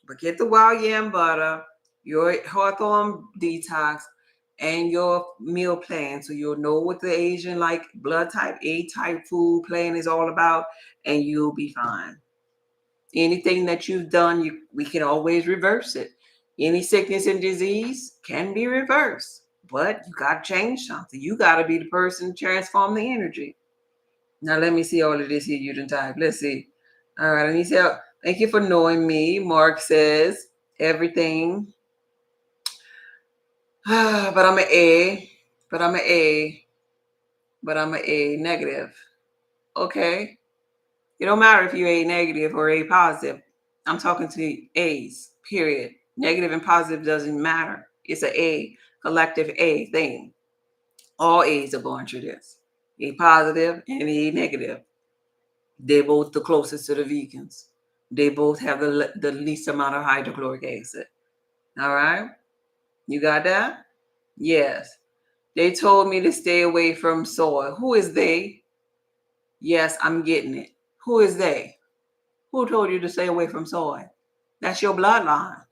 [SPEAKER 1] But get the wild yam butter, your Hawthorne detox, and your meal plan so you'll know what the Asian like blood type A type food plan is all about, and you'll be fine. Anything that you've done, we can always reverse it. Any sickness and disease can be reversed, but you got to change something. You got to be the person to transform the energy. Now let me see all of this here you done type. Let's see. All right, let me see. Thank you for knowing me. Mark says everything. But I'm an A. But I'm an A. But I'm an A negative. Okay. It don't matter if you're A negative or A positive. I'm talking to A's, period. Negative and positive doesn't matter. It's an A, collective A thing. All A's are going through this. A positive and A negative. They're both the closest to the vegans. They both have the least amount of hydrochloric acid. All right? You got that? Yes. They told me to stay away from soy. Who is they? Yes, I'm getting it. Who is they? Who told you to stay away from soy? That's your bloodline.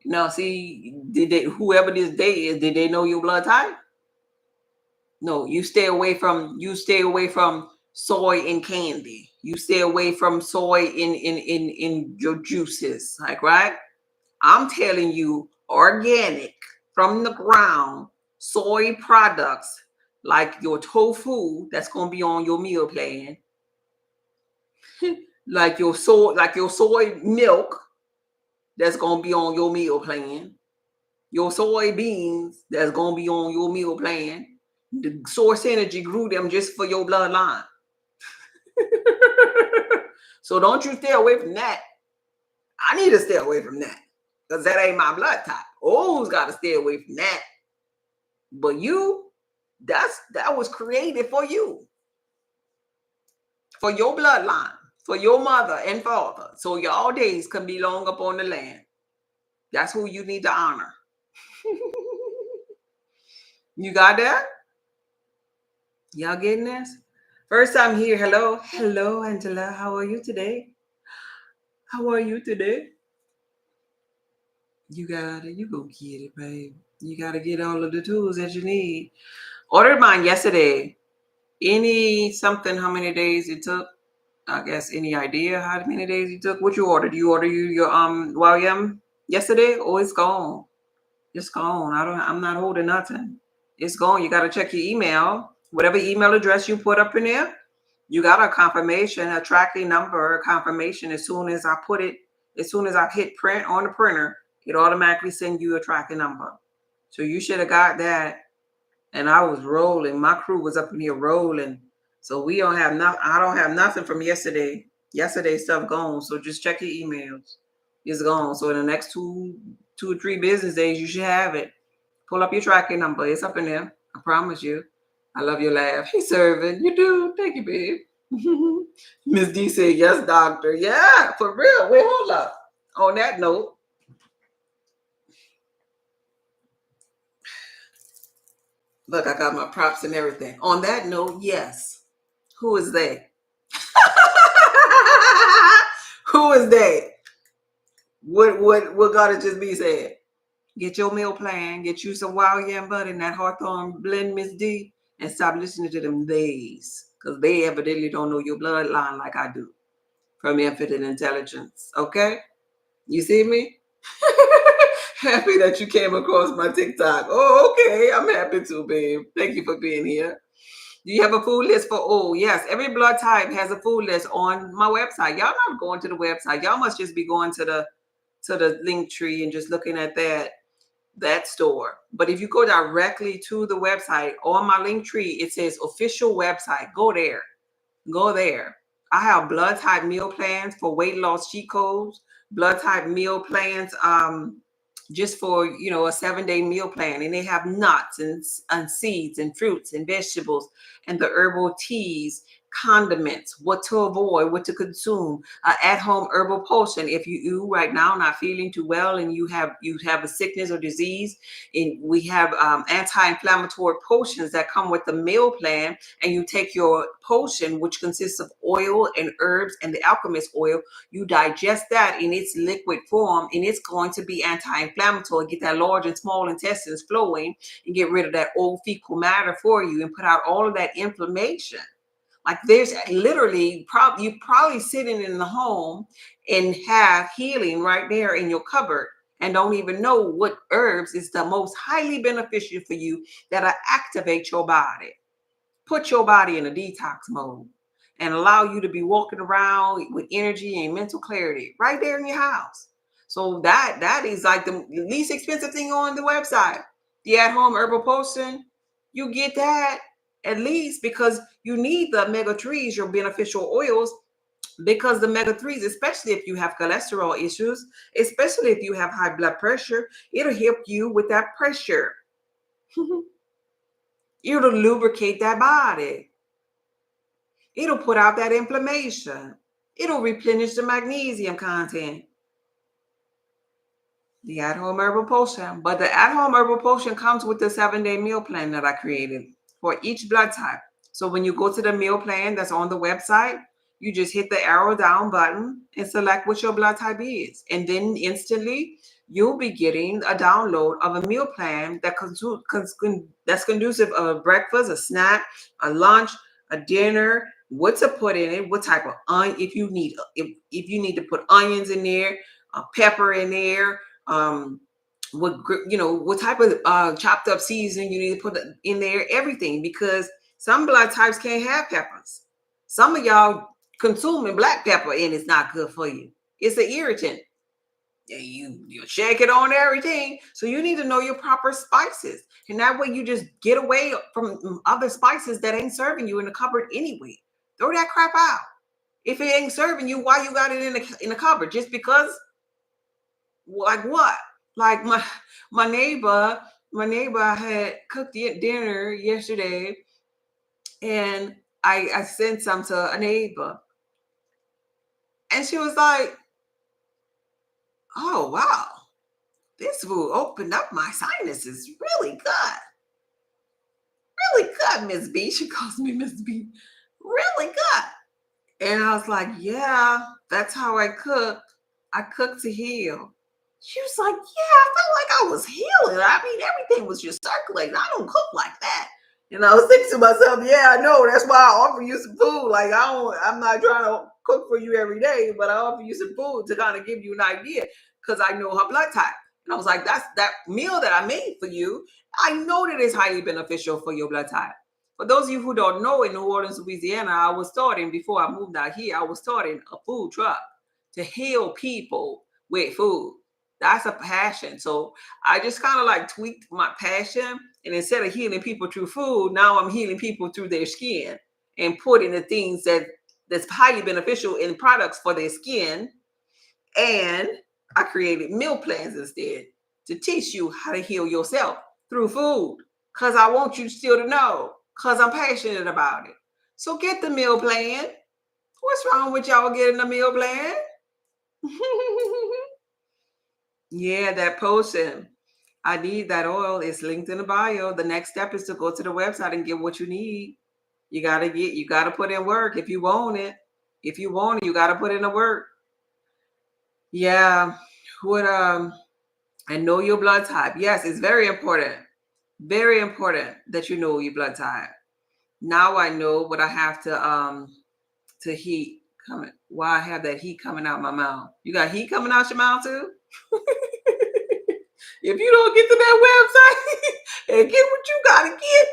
[SPEAKER 1] Now, see, did they, whoever this they is, did they know your blood type? No, you stay away from soy and candy. You stay away from soy in your juices, like, right? I'm telling you, organic from the ground soy products like your tofu that's gonna be on your meal plan, like your soy milk that's gonna be on your meal plan, your soybeans that's gonna be on your meal plan. The Source Energy grew them just for your bloodline. So don't you stay away from that. I need to stay away from that because that ain't my blood type. O's got to stay away from that. But you, that was created for you, for your bloodline, for your mother and father. So your days can be long upon the land. That's who you need to honor. You got that? Y'all getting this? First time here. Hello. Hello, Angela. How are you today? How are you today? You got it. You go get it, babe. You got to get all of the tools that you need. Ordered mine yesterday. Any something, how many days it took? I guess any idea how many days it took? What you ordered? You order your Wild Yam yesterday? Oh, it's gone. It's gone. I'm not holding nothing. It's gone. You gotta check your email. Whatever email address you put up in there, you got a confirmation, a tracking number, a confirmation. As soon as I hit print on the printer, it automatically sends you a tracking number. So you should have got that. And I was rolling. My crew was up in here rolling. So we don't have nothing. I don't have nothing from yesterday. Yesterday's stuff gone. So just check your emails. It's gone. So in the next two or three business days, you should have it. Pull up your tracking number. It's up in there. I promise you. I love your laugh. He's serving. You do. Thank you, babe. Miss D said, yes, doctor. Yeah, for real. Wait, hold up. On that note, look, I got my props and everything. On that note, yes. Who is they? Who is they? What gotta just be said? Get your meal plan, get you some wild yam butter and that hawthorn blend, Miss D, and stop listening to them days. Because they evidently don't know your bloodline like I do from infinite intelligence. Okay? You see me? Happy that you came across my TikTok. Oh, okay. I'm happy too, babe. Thank you for being here. Do you have a food list for all? Yes, every blood type has a food list on my website. Y'all not going to the website. Y'all must just be going to the link tree and just looking at that store. But if you go directly to the website on my link tree, it says official website. Go there. Go there. I have blood type meal plans for weight loss cheat codes, blood type meal plans just for, a 7-day meal plan. And they have nuts and seeds and fruits and vegetables and the herbal teas, condiments, what to avoid, what to consume, at-home herbal potion. If you right now not feeling too well and you have a sickness or disease, and we have anti-inflammatory potions that come with the meal plan, and you take your potion, which consists of oil and herbs and the alchemist oil, you digest that in its liquid form, and it's going to be anti-inflammatory, get that large and small intestines flowing and get rid of that old fecal matter for you and put out all of that inflammation. Like there's literally you probably sitting in the home and have healing right there in your cupboard and don't even know what herbs is the most highly beneficial for you that'll activate your body, put your body in a detox mode, and allow you to be walking around with energy and mental clarity right there in your house. So that is like the least expensive thing on the website. The at-home herbal potion, you get that at least because you need the omega-3s, your beneficial oils, because the omega-3s, especially if you have cholesterol issues, especially if you have high blood pressure, it'll help you with that pressure. It'll lubricate that body. It'll put out that inflammation. It'll replenish the magnesium content. The at-home herbal potion. But the at-home herbal potion comes with the 7-day meal plan that I created for each blood type. So when you go to the meal plan that's on the website, you just hit the arrow down button and select what your blood type is. And then instantly you'll be getting a download of a meal plan that's conducive of a breakfast, a snack, a lunch, a dinner, what to put in it, what type of onion, if you need to put onions in there, pepper in there, what type of chopped up seasoning you need to put in there, everything, because some blood types can't have peppers. Some of y'all consuming black pepper and it's not good for you. It's an irritant. And you shake it on everything. So you need to know your proper spices. And that way you just get away from other spices that ain't serving you in the cupboard anyway. Throw that crap out. If it ain't serving you, why you got it in the cupboard? Just because? Like what? Like my neighbor had cooked dinner yesterday, and I sent some to a neighbor, and she was like, "Oh wow, this food opened up my sinuses really good, really good, Miss B." She calls me Miss B. Really good. And I was like, "Yeah, that's how I cook. I cook to heal." She was like, "Yeah, I felt like I was healing. I mean, everything was just circulating. I don't cook like that." And I was thinking to myself, "Yeah, I know. That's why I offer you some food. Like I'm not trying to cook for you every day, but I offer you some food to kind of give you an idea because I know her blood type." And I was like, "That's that meal that I made for you. I know that it's highly beneficial for your blood type." For those of you who don't know, in New Orleans, Louisiana, I was starting before I moved out here. I was starting a food truck to heal people with food. That's a passion. So I just kind of like tweaked my passion. And instead of healing people through food, now I'm healing people through their skin and putting the things that's highly beneficial in products for their skin. And I created meal plans instead to teach you how to heal yourself through food. Because I want you still to know, because I'm passionate about it. So get the meal plan. What's wrong with y'all getting a meal plan? Yeah, that potion. I need that oil. It's linked in the bio. The next step is to go to the website and get what you need. You gotta put in work if you want it. If you want it, you gotta put in the work. Yeah. What and know your blood type. Yes, it's very important. Very important that you know your blood type. Now I know what I have to heat coming. Why I have that heat coming out my mouth. You got heat coming out your mouth too? If you don't get to that website and get what you gotta get,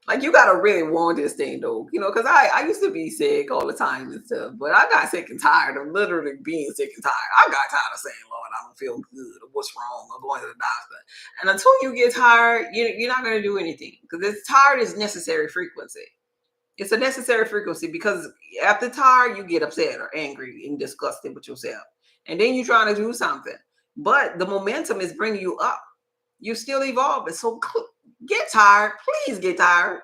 [SPEAKER 1] like you gotta really want this thing though, because I used to be sick all the time and stuff, but I got sick and tired of literally being sick and tired. I got tired of saying, "Lord, I don't feel good," or "What's wrong?" or going to the doctor. And until you get tired, you're not gonna do anything because this tired is necessary frequency. It's a necessary frequency because after tired, you get upset or angry and disgusted with yourself, and then you're trying to do something. But the momentum is bringing you up. You're still evolving. So get tired. Please get tired.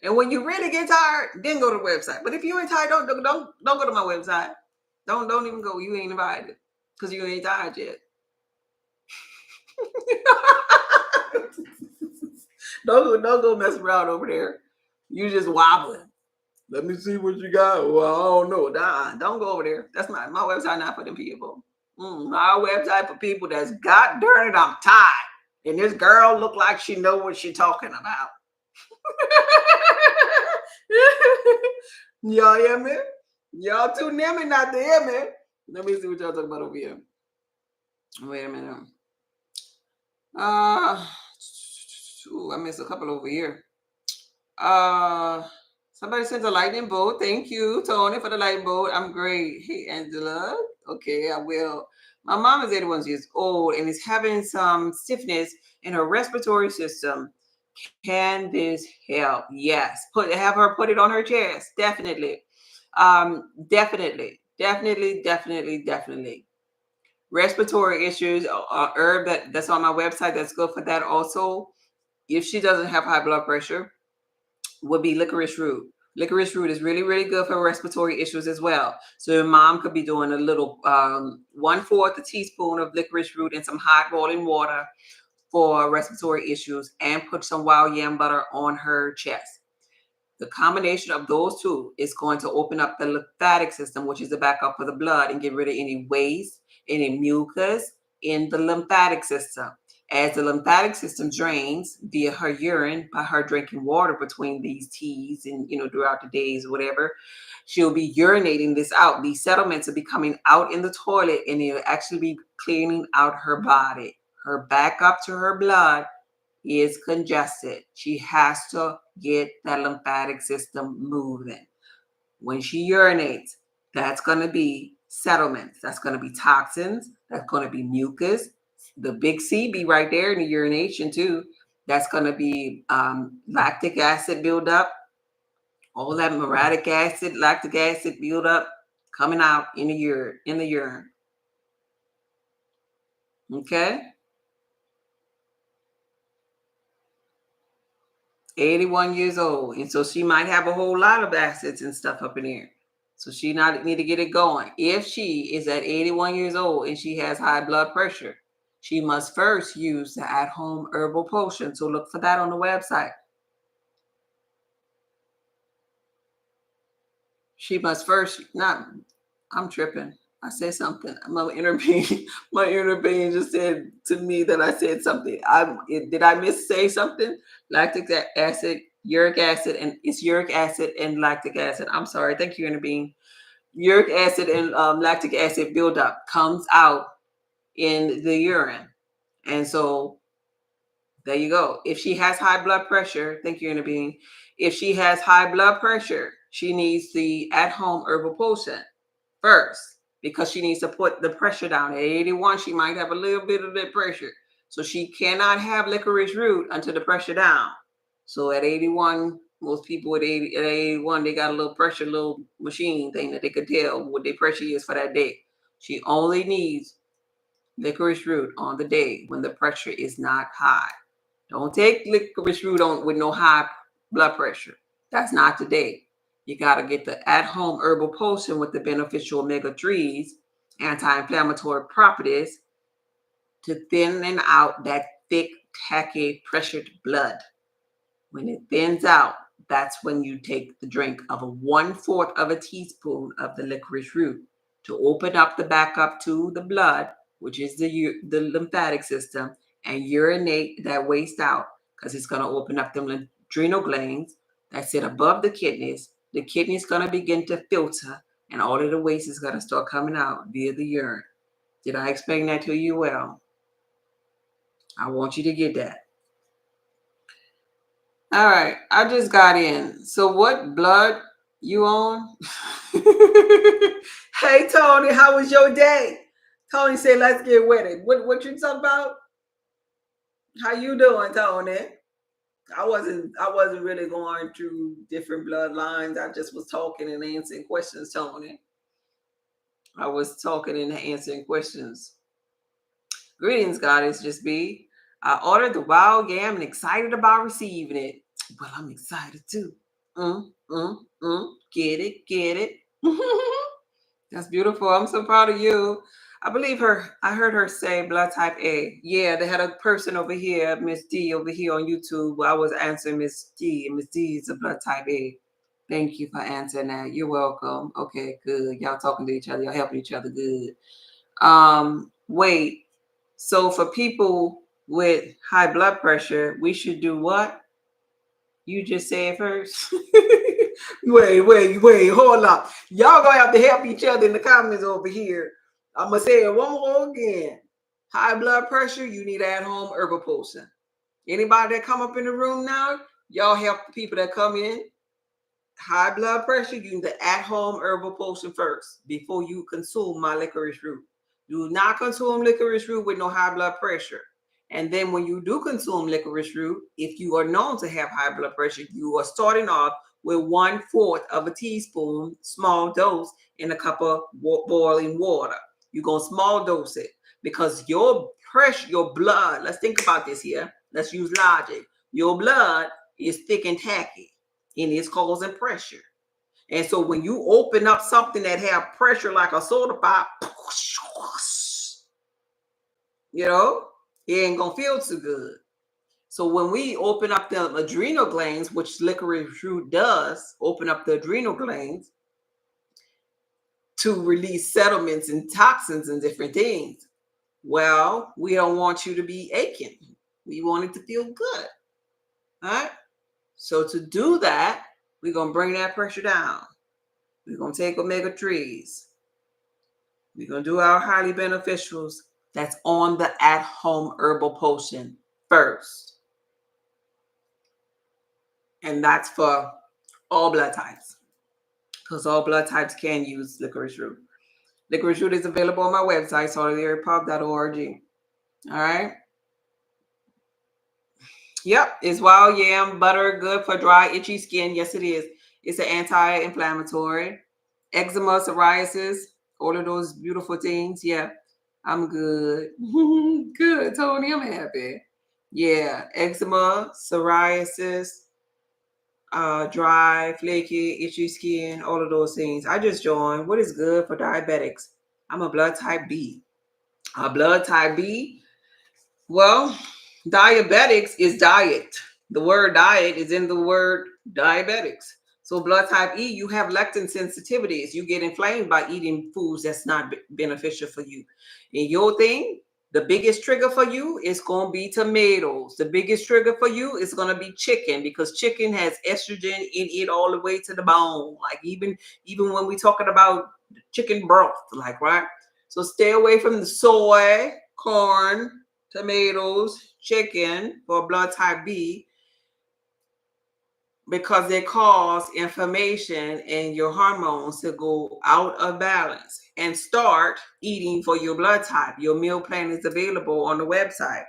[SPEAKER 1] And when you really get tired, then go to the website. But if you ain't tired, don't go to my website. Don't even go. You ain't invited because you ain't tired yet. Don't go mess around over there. You just wobbling. Let me see what you got. Well, I don't know. Nah, don't go over there. That's my website, not for them people. My website for people that's God darn it, I'm tired. And this girl look like she know what she talking about. Y'all hear me? Y'all too near me not to hear me. Let me see what y'all talking about over here. Wait a minute. I missed a couple over here. Somebody sent a lightning bolt. Thank you, Tony, for the lightning bolt. I'm great. Hey, Angela. Okay, I will. My mom is 81 years old and is having some stiffness in her respiratory system. Can this help? Yes. Have her put it on her chest. Definitely. Definitely. Respiratory issues, herb that's on my website that's good for that also. If she doesn't have high blood pressure, would be licorice root. Licorice root is really, really good for respiratory issues as well. So your mom could be doing a little 1/4 a teaspoon of licorice root in some hot boiling water for respiratory issues and put some wild yam butter on her chest. The combination of those two is going to open up the lymphatic system, which is the backup for the blood, and get rid of any waste, any mucus, in the lymphatic system. As the lymphatic system drains via her urine by her drinking water between these teas and throughout the days, whatever, she'll be urinating this out. These settlements will be coming out in the toilet and it'll actually be cleaning out her body. Her backup to her blood is congested. She has to get that lymphatic system moving. When she urinates, that's going to be settlements. That's going to be toxins. That's going to be mucus. The big C be right there in the urination too. That's going to be lactic acid buildup. All that muriatic acid, lactic acid buildup coming out in the urine. Okay? 81 years old. And so she might have a whole lot of acids and stuff up in here. So she need to get it going. If she is at 81 years old and she has high blood pressure, she must first use the at-home herbal potion. So look for that on the website. She must first, I'm tripping. I said something. My inner being just said to me that I said something. Did I say something? Lactic acid, uric acid, and it's uric acid and lactic acid. I'm sorry. Thank you, inner being. Uric acid and lactic acid buildup comes out in the urine. And so there you go. If she has high blood pressure, thank you, inner being. If she has high blood pressure, she needs the at-home herbal potion first because she needs to put the pressure down. At 81, she might have a little bit of that pressure. So she cannot have licorice root until the pressure down. So at 81, most people at 81, they got a little pressure, little machine thing that they could tell what their pressure is for that day. She only needs licorice root on the day when the pressure is not high. Don't take licorice root on with no high blood pressure. That's not today. You got to get the at-home herbal potion with the beneficial omega-3s, anti-inflammatory properties to thin out that thick, tacky, pressured blood. When it thins out, that's when you take the drink of 1/4 of a teaspoon of the licorice root to open up the backup to the blood, which is the lymphatic system, and urinate that waste out because it's going to open up the adrenal glands that sit above the kidneys. The kidneys going to begin to filter, and all of the waste is going to start coming out via the urine. Did I explain that to you well? I want you to get that. All right, I just got in. So what blood you on? Hey Tony, how was your day? Tony said, "Let's get wedded." What you talking about? How you doing, Tony? I wasn't really going through different bloodlines. I just was talking and answering questions, Tony. I was talking and answering questions. Greetings, Goddess Just Be. I ordered the wild yam and excited about receiving it. Well, I'm excited too. Get it. That's beautiful. I'm so proud of you. I heard her say blood type A. Yeah, they had a person over here, Miss D, over here on YouTube. I was answering Miss D, and Miss D is a blood type A. Thank you for answering that. You're welcome. Okay, good. Y'all talking to each other. Y'all helping each other. Good. Wait. So for people with high blood pressure, we should do what? You just say it first. wait, hold up. Y'all gonna have to help each other in the comments over here. I'm gonna say it one more again. High blood pressure, you need at-home herbal potion. Anybody that come up in the room now, y'all help the people that come in. High blood pressure, you need the at-home herbal potion first before you consume my licorice root. Do not consume licorice root with no high blood pressure. And then when you do consume licorice root, if you are known to have high blood pressure, you are starting off with 1/4 of a teaspoon, small dose, in a cup of boiling water. You're going to small dose it because your pressure, your blood, let's think about this here. Let's use logic. Your blood is thick and tacky and it's causing pressure. And so when you open up something that have pressure like a soda pop, it ain't gonna feel too good. So when we open up the adrenal glands, which licorice root does, open up the adrenal glands to release settlements and toxins and different things. Well, we don't want you to be aching. We want it to feel good. All right. So to do that, we're going to bring that pressure down. We're going to take omega-3s. We're going to do our highly beneficials that's on the at-home herbal potion first. And that's for all blood types, because all blood types can use licorice root. Licorice root is available on my website, solidarypub.org. All right. Yep, is wild yam butter good for dry, itchy skin? Yes, it is. It's an anti-inflammatory. Eczema, psoriasis, all of those beautiful things. Yeah, I'm good. Good, Tony. I'm happy. Yeah, eczema, psoriasis, dry, flaky, itchy skin, all of those things. I just joined. What is good for diabetics? I'm a blood type B. A blood type B. Well, diabetics is diet. The word diet is in the word diabetics. So blood type E, you have lectin sensitivities. You get inflamed by eating foods that's not beneficial for you. And your thing, the biggest trigger for you is going to be tomatoes. The biggest trigger for you is going to be chicken, because chicken has estrogen in it all the way to the bone. Like even when we're talking about chicken broth, like, right? So stay away from the soy, corn, tomatoes, chicken for blood type B, because they cause inflammation and your hormones to go out of balance. And start eating for your blood type. Your meal plan is available on the website,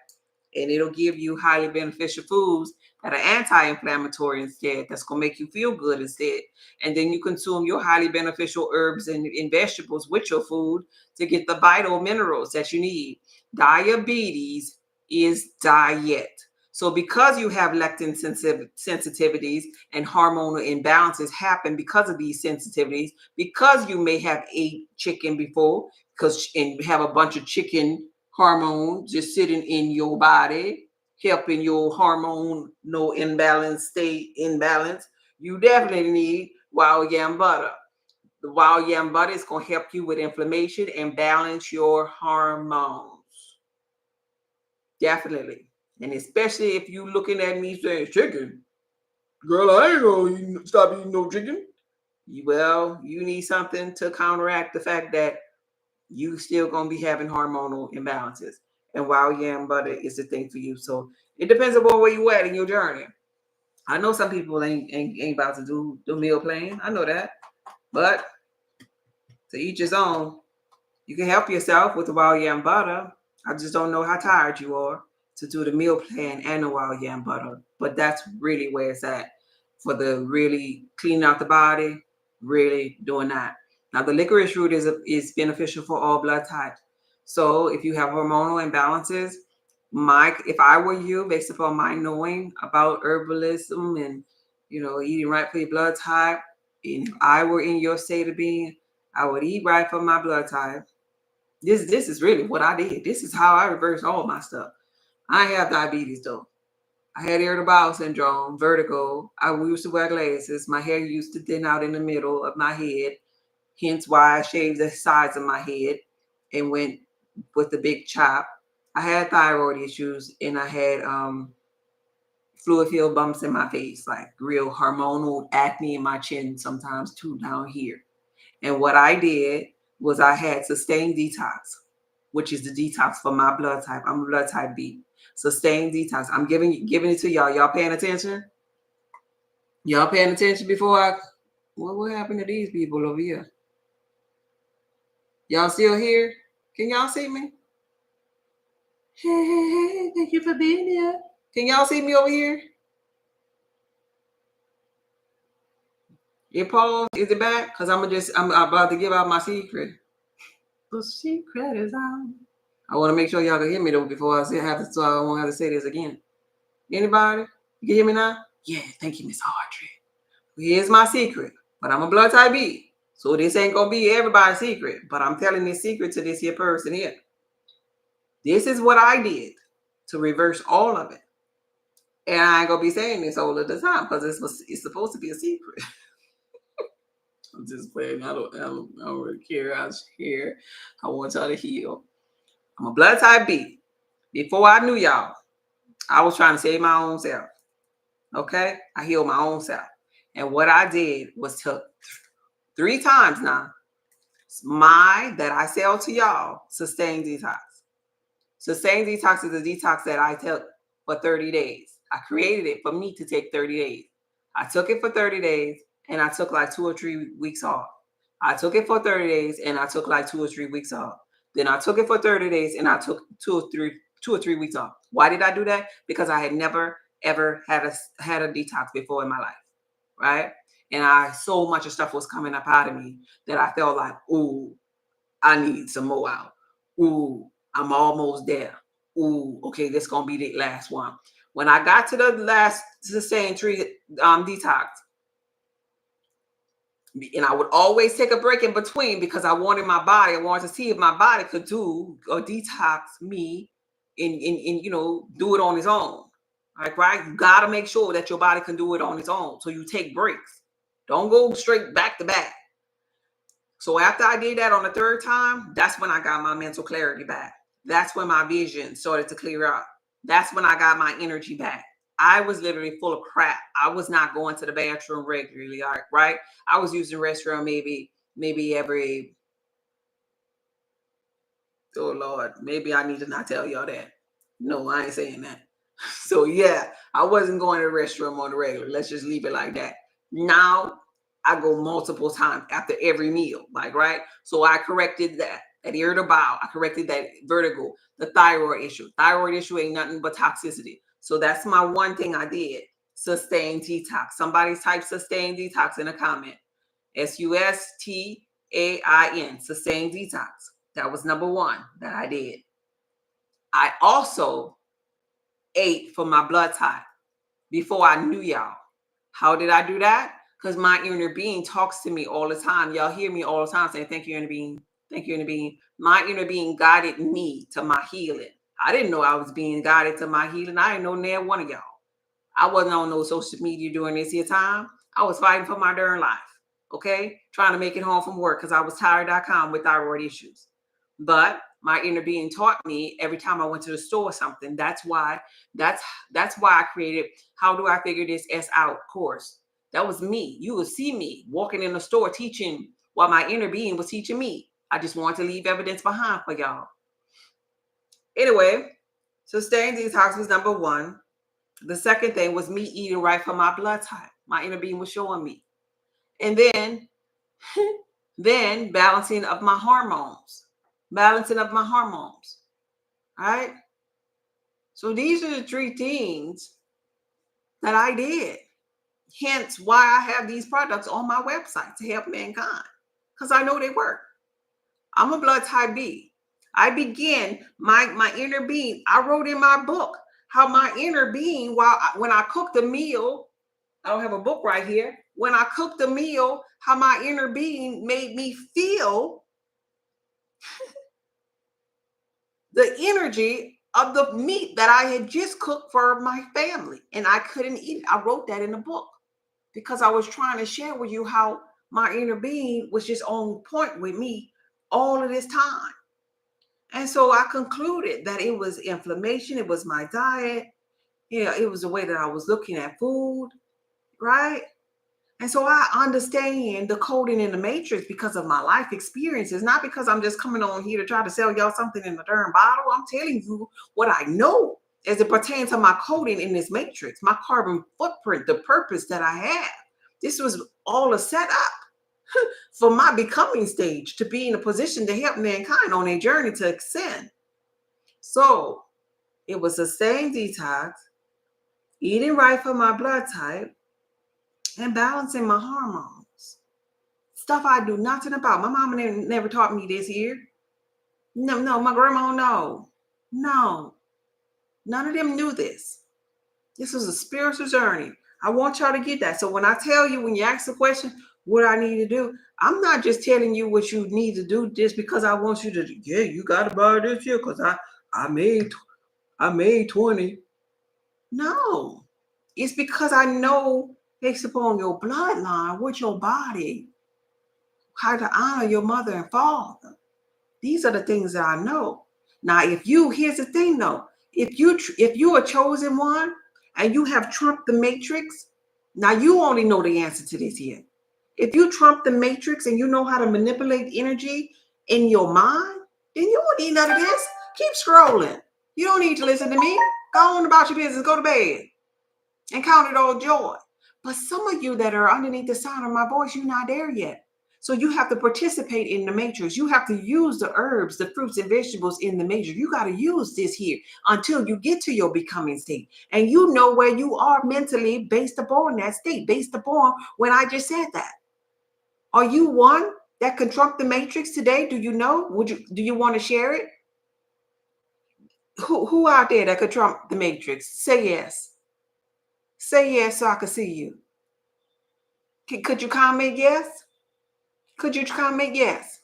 [SPEAKER 1] and it'll give you highly beneficial foods that are anti-inflammatory instead. That's going to make you feel good instead. And then you consume your highly beneficial herbs and vegetables with your food to get the vital minerals that you need. Diabetes is diet. So because you have lectin sensitivities and hormonal imbalances happen because of these sensitivities, because you may have ate chicken before, and have a bunch of chicken hormones just sitting in your body, helping your hormonal imbalance stay in balance, you definitely need wild yam butter. The wild yam butter is going to help you with inflammation and balance your hormones. Definitely. And especially if you looking at me saying, chicken, girl, I ain't gonna stop eating no chicken. Well, you need something to counteract the fact that you still gonna be having hormonal imbalances. And wild yam butter is the thing for you. So it depends upon where you at in your journey. I know some people ain't about to do the meal plan. I know that. But to each his own. You can help yourself with the wild yam butter. I just don't know how tired you are to do the meal plan and the wild yam butter. But that's really where it's at for the really cleaning out the body, really doing that. Now, the licorice root is beneficial for all blood types. So if you have hormonal imbalances, if I were you, based upon my knowing about herbalism and eating right for your blood type, and if I were in your state of being, I would eat right for my blood type. This is really what I did. This is how I reversed all my stuff. I have diabetes though. I had irritable bowel syndrome, vertigo. I used to wear glasses. My hair used to thin out in the middle of my head. Hence why I shaved the sides of my head and went with the big chop. I had thyroid issues, and I had fluid filled bumps in my face, like real hormonal acne in my chin sometimes too down here. And what I did was I had sustained detox, which is the detox for my blood type. I'm a blood type B. Sustained detox. I'm giving it to y'all. Y'all paying attention? Y'all paying attention before what happened to these people over here? Y'all still here? Can y'all see me? Hey, thank you for being here. Can y'all see me over here? It paused. Is it back? Because I'm about to give out my secret. The secret is out. I want to make sure y'all can hear me though before I so I won't have to say this again. Anybody? You can hear me now? Yeah, thank you, Miss Audrey. Here's my secret. But I'm a blood type B. So this ain't gonna be everybody's secret. But I'm telling this secret to this here person here. This is what I did to reverse all of it. And I ain't gonna be saying this all of the time because it's supposed to be a secret. I'm just playing. I don't really care. I just care. I want y'all to heal. I'm a blood type B. Before I knew y'all, I was trying to save my own self. Okay? I healed my own self. And what I did was took 3 times now that I sell to y'all, Sustain Detox. Sustain Detox is a detox that I took for 30 days. I created it for me to take 30 days. I took it for 30 days and I took like 2 or 3 weeks off. I took it for 30 days and I took like 2 or 3 weeks off. Then I took it for 30 days and I took 2 or 3 weeks off. Why did I do that? Because I had never ever had a detox before in my life, right? And so much of stuff was coming up out of me that I felt like, ooh, I need some more out. Ooh, I'm almost there. Ooh, okay, this gonna be the last one. When I got to the last Sustain tree detox, and I would always take a break in between because I wanted to see if my body could do or detox me in do it on its own. Like, right? You gotta make sure that your body can do it on its own. So you take breaks. Don't go straight back to back. So after I did that on the 3rd time, that's when I got my mental clarity back. That's when my vision started to clear up. That's when I got my energy back. I was literally full of crap. I was not going to the bathroom regularly, right? I was using the restroom maybe every, oh Lord, maybe I need to not tell y'all that. No, I ain't saying that. So yeah, I wasn't going to the restroom on the regular. Let's just leave it like that. Now I go multiple times after every meal, like, right? So I corrected that irritable bowel. I corrected that vertigo, the thyroid issue. Thyroid issue ain't nothing but toxicity. So that's my one thing I did. Sustain detox. Somebody type sustain detox in a comment. SUSTAIN, sustain detox. That was number 1 that I did. I also ate for my blood type before I knew y'all. How did I do that? Because my inner being talks to me all the time. Y'all hear me all the time saying, thank you, inner being. Thank you, inner being. My inner being guided me to my healing. I didn't know I was being guided to my healing. I didn't know near one of y'all. I wasn't on no social media during this here time. I was fighting for my darn life. Okay? Trying to make it home from work because I was tired.com with thyroid issues. But my inner being taught me every time I went to the store or something. That's why I created How Do I Figure This S Out course. That was me. You would see me walking in the store teaching while my inner being was teaching me. I just wanted to leave evidence behind for y'all. Anyway, Sustain Detox was number 1. The second thing was me eating right for my blood type. My inner being was showing me. And then balancing of my hormones. Right? So these are the 3 things that I did. Hence why I have these products on my website to help mankind. Because I know they work. I'm a blood type B. I begin my inner being. I wrote in my book how my inner being, when I cooked a meal, I don't have a book right here. When I cooked a meal, how my inner being made me feel the energy of the meat that I had just cooked for my family. And I couldn't eat it. I wrote that in the book because I was trying to share with you how my inner being was just on point with me all of this time. And so I concluded that it was inflammation. It was my diet. It was the way that I was looking at food, right? And so I understand the coding in the matrix because of my life experiences, not because I'm just coming on here to try to sell y'all something in the darn bottle. I'm telling you what I know as it pertains to my coding in this matrix, my carbon footprint, the purpose that I have. This was all a setup for my becoming stage to be in a position to help mankind on a journey to ascend. So it was Sustain Detox, eating right for my blood type, and balancing my hormones. Stuff I do nothing about. My mama never taught me this here. No, my grandma, no. None of them knew this. This was a spiritual journey. I want y'all to get that. So when I tell you, when you ask the question, what I need to do, I'm not just telling you what you need to do just because I want you to, you got to buy this here because I made 20. No, it's because I know based upon your bloodline, with your body, how to honor your mother and father. These are the things that I know. Now, here's the thing though, if you are chosen one and you have trumped the matrix, now you only know the answer to this here. If you trump the matrix and you know how to manipulate energy in your mind, then you don't need none of this. Keep scrolling. You don't need to listen to me. Go on about your business. Go to bed and count it all joy. But some of you that are underneath the sound of my voice, you're not there yet. So you have to participate in the matrix. You have to use the herbs, the fruits and vegetables in the matrix. You got to use this here until you get to your becoming state. And you know where you are mentally based upon that state, based upon when I just said that. Are you one that can trump the matrix today? Do you know? Do you want to share it? Who out there that could trump the matrix? Say yes. Say yes so I can see you. Could you comment yes? Could you comment yes?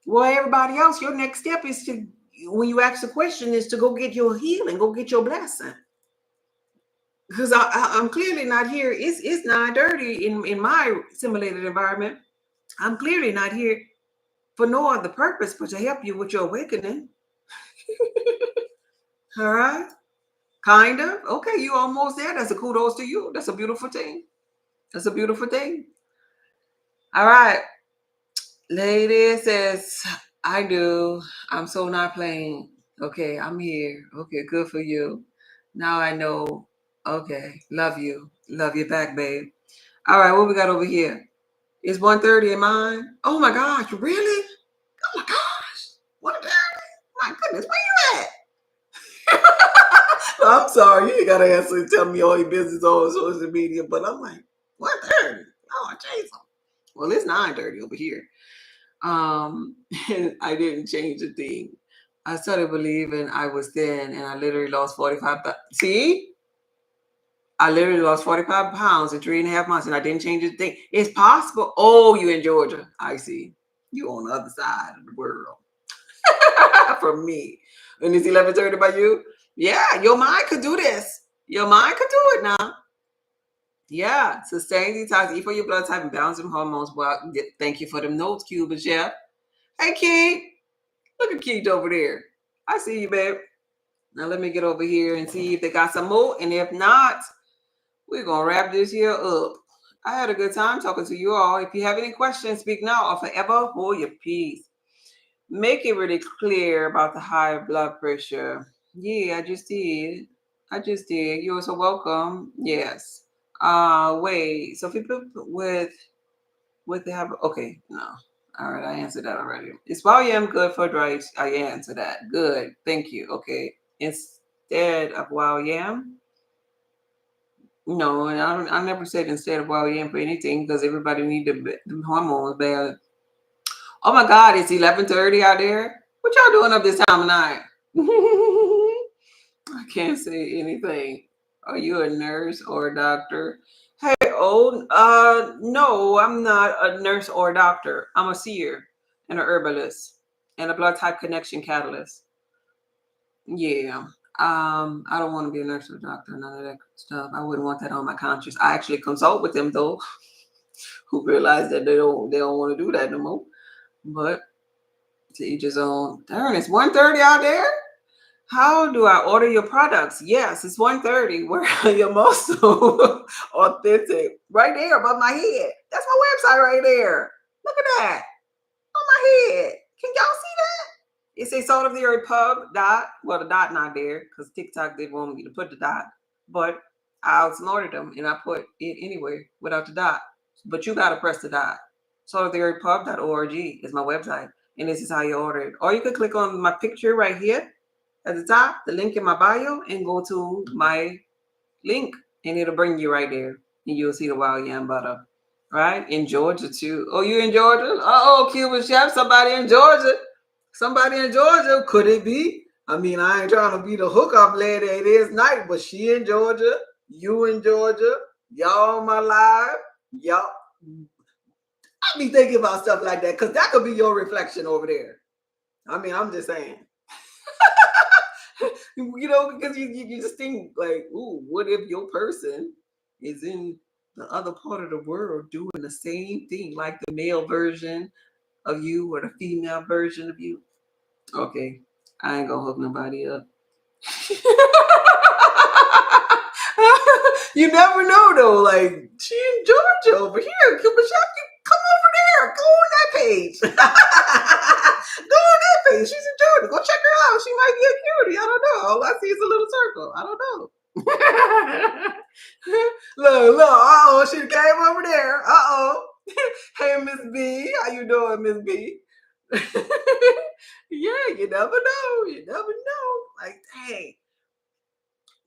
[SPEAKER 1] Well, everybody else, your next step is to, when you ask the question, is to go get your healing, go get your blessing. Because I'm clearly not here. It's 9:30 in my simulated environment. I'm clearly not here for no other purpose but to help you with your awakening. All right. Kind of. Okay, you almost there. That's a kudos to you. That's a beautiful thing. That's a beautiful thing. All right. Lady says, I do. I'm so not playing. Okay, I'm here. Okay, good for you. Now I know. Okay, love you. Love you back, babe. All right, what we got over here? It's 1:30 in mine. Oh my gosh, really? Oh my gosh. 1:30? My goodness, where you at? I'm sorry, you ain't gotta answer tell me all your business on social media, but I'm like, 1:30? Oh, Jesus. Well, it's 9:30 over here. And I didn't change a thing. I started believing I was thin and I literally lost 45 pounds. See? I literally lost 45 pounds in 3.5 months and I didn't change a thing. It's possible. Oh, you in Georgia. I see. You on the other side of the world. From me. And it's 11:30 by you? Yeah, your mind could do this. Your mind could do it now. Yeah, sustain detox, eat for your blood type and balance them hormones. Well, thank you for them notes, Cuban Chef. Hey, Keith. Look at Keith over there. I see you, babe. Now let me get over here and see if they got some more. And if not, we're going to wrap this here up. I had a good time talking to you all. If you have any questions, speak now or forever hold your peace. Make it really clear about the high blood pressure. Yeah, I just did. You're so welcome. Yes. Wait. So people with they have okay, no. All right, I answered that already. Is Wild Yam good for dry? I answered that. Good. Thank you. Okay. Instead of Wild Yam? No, and I never said instead of Wild Yam for anything because everybody need the hormones bad. Oh my God, it's 11:30 out there. What y'all doing up this time of night? I can't say anything. Are you a nurse or a doctor? Hey, no, I'm not a nurse or a doctor. I'm a seer and a herbalist and a blood type connection catalyst. Yeah. I don't want to be a nurse or a doctor, none of that stuff. I wouldn't want that on my conscience. I actually consult with them though, who realize that they don't want to do that no more. But to each his own. Darn, it's 1:30 out there. How do I order your products? Yes, it's 1:30. Where are your most authentic? Right there above my head. That's my website right there. Look at that. On my head. Can y'all see that? It says Salt of the Earth Pub dot. Well, the dot not there because TikTok didn't want me to put the dot. But I outsmarted them and I put it anywhere without the dot. But you gotta press the dot. Saltoftheearthpub.org is my website. And this is how you order it. Or you could click on my picture right here at the top, the link in my bio, and go to my link, and it'll bring you right there, and you'll see the Wild Yam Butter. Right? In Georgia, too. Oh, you in Georgia? Uh-oh, Cuban Chef, somebody in Georgia. Somebody in Georgia. Could it be? I mean, I ain't trying to be the hookup lady. It is night, but she in Georgia. You in Georgia. Y'all on my live. Y'all. I be thinking about stuff like that because that could be your reflection over there. I mean, I'm just saying. You know, because you just think like, ooh, what if your person is in the other part of the world doing the same thing, like the male version of you or the female version of you. Okay, I ain't gonna hook nobody up. You never know though. Like she in Georgia over here. Come over there. Go on that page. Go on that page. She's in Georgia. Go check her out. She might be a cutie. I don't know. All I see is a little circle. I don't know. Look. Uh-oh, she came over there. Uh-oh. Hey, Miss B. How you doing, Miss B? Yeah, you never know. You never know. Like, dang,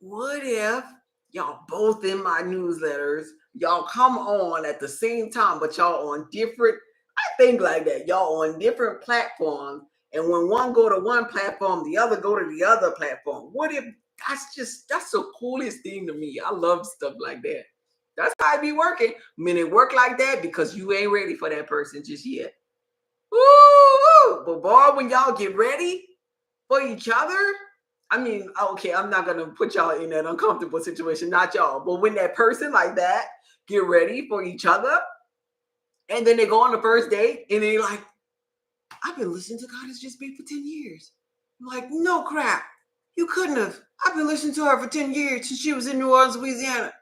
[SPEAKER 1] what if y'all both in my newsletters? Y'all come on at the same time, but y'all on different. I think like that. Y'all on different platforms, and when one go to one platform, the other go to the other platform. What if that's the coolest thing to me. I love stuff like that. That's how I be working. I mean, it work like that because you ain't ready for that person just yet. Woo! But boy, when y'all get ready for each other, I mean, okay, I'm not gonna put y'all in that uncomfortable situation, not y'all. But when that person like that get ready for each other, and then they go on the first date, and they like, I've been listening to God Is Just Me for 10 years. I'm like, no crap. You couldn't have. I've been listening to her for 10 years since she was in New Orleans, Louisiana.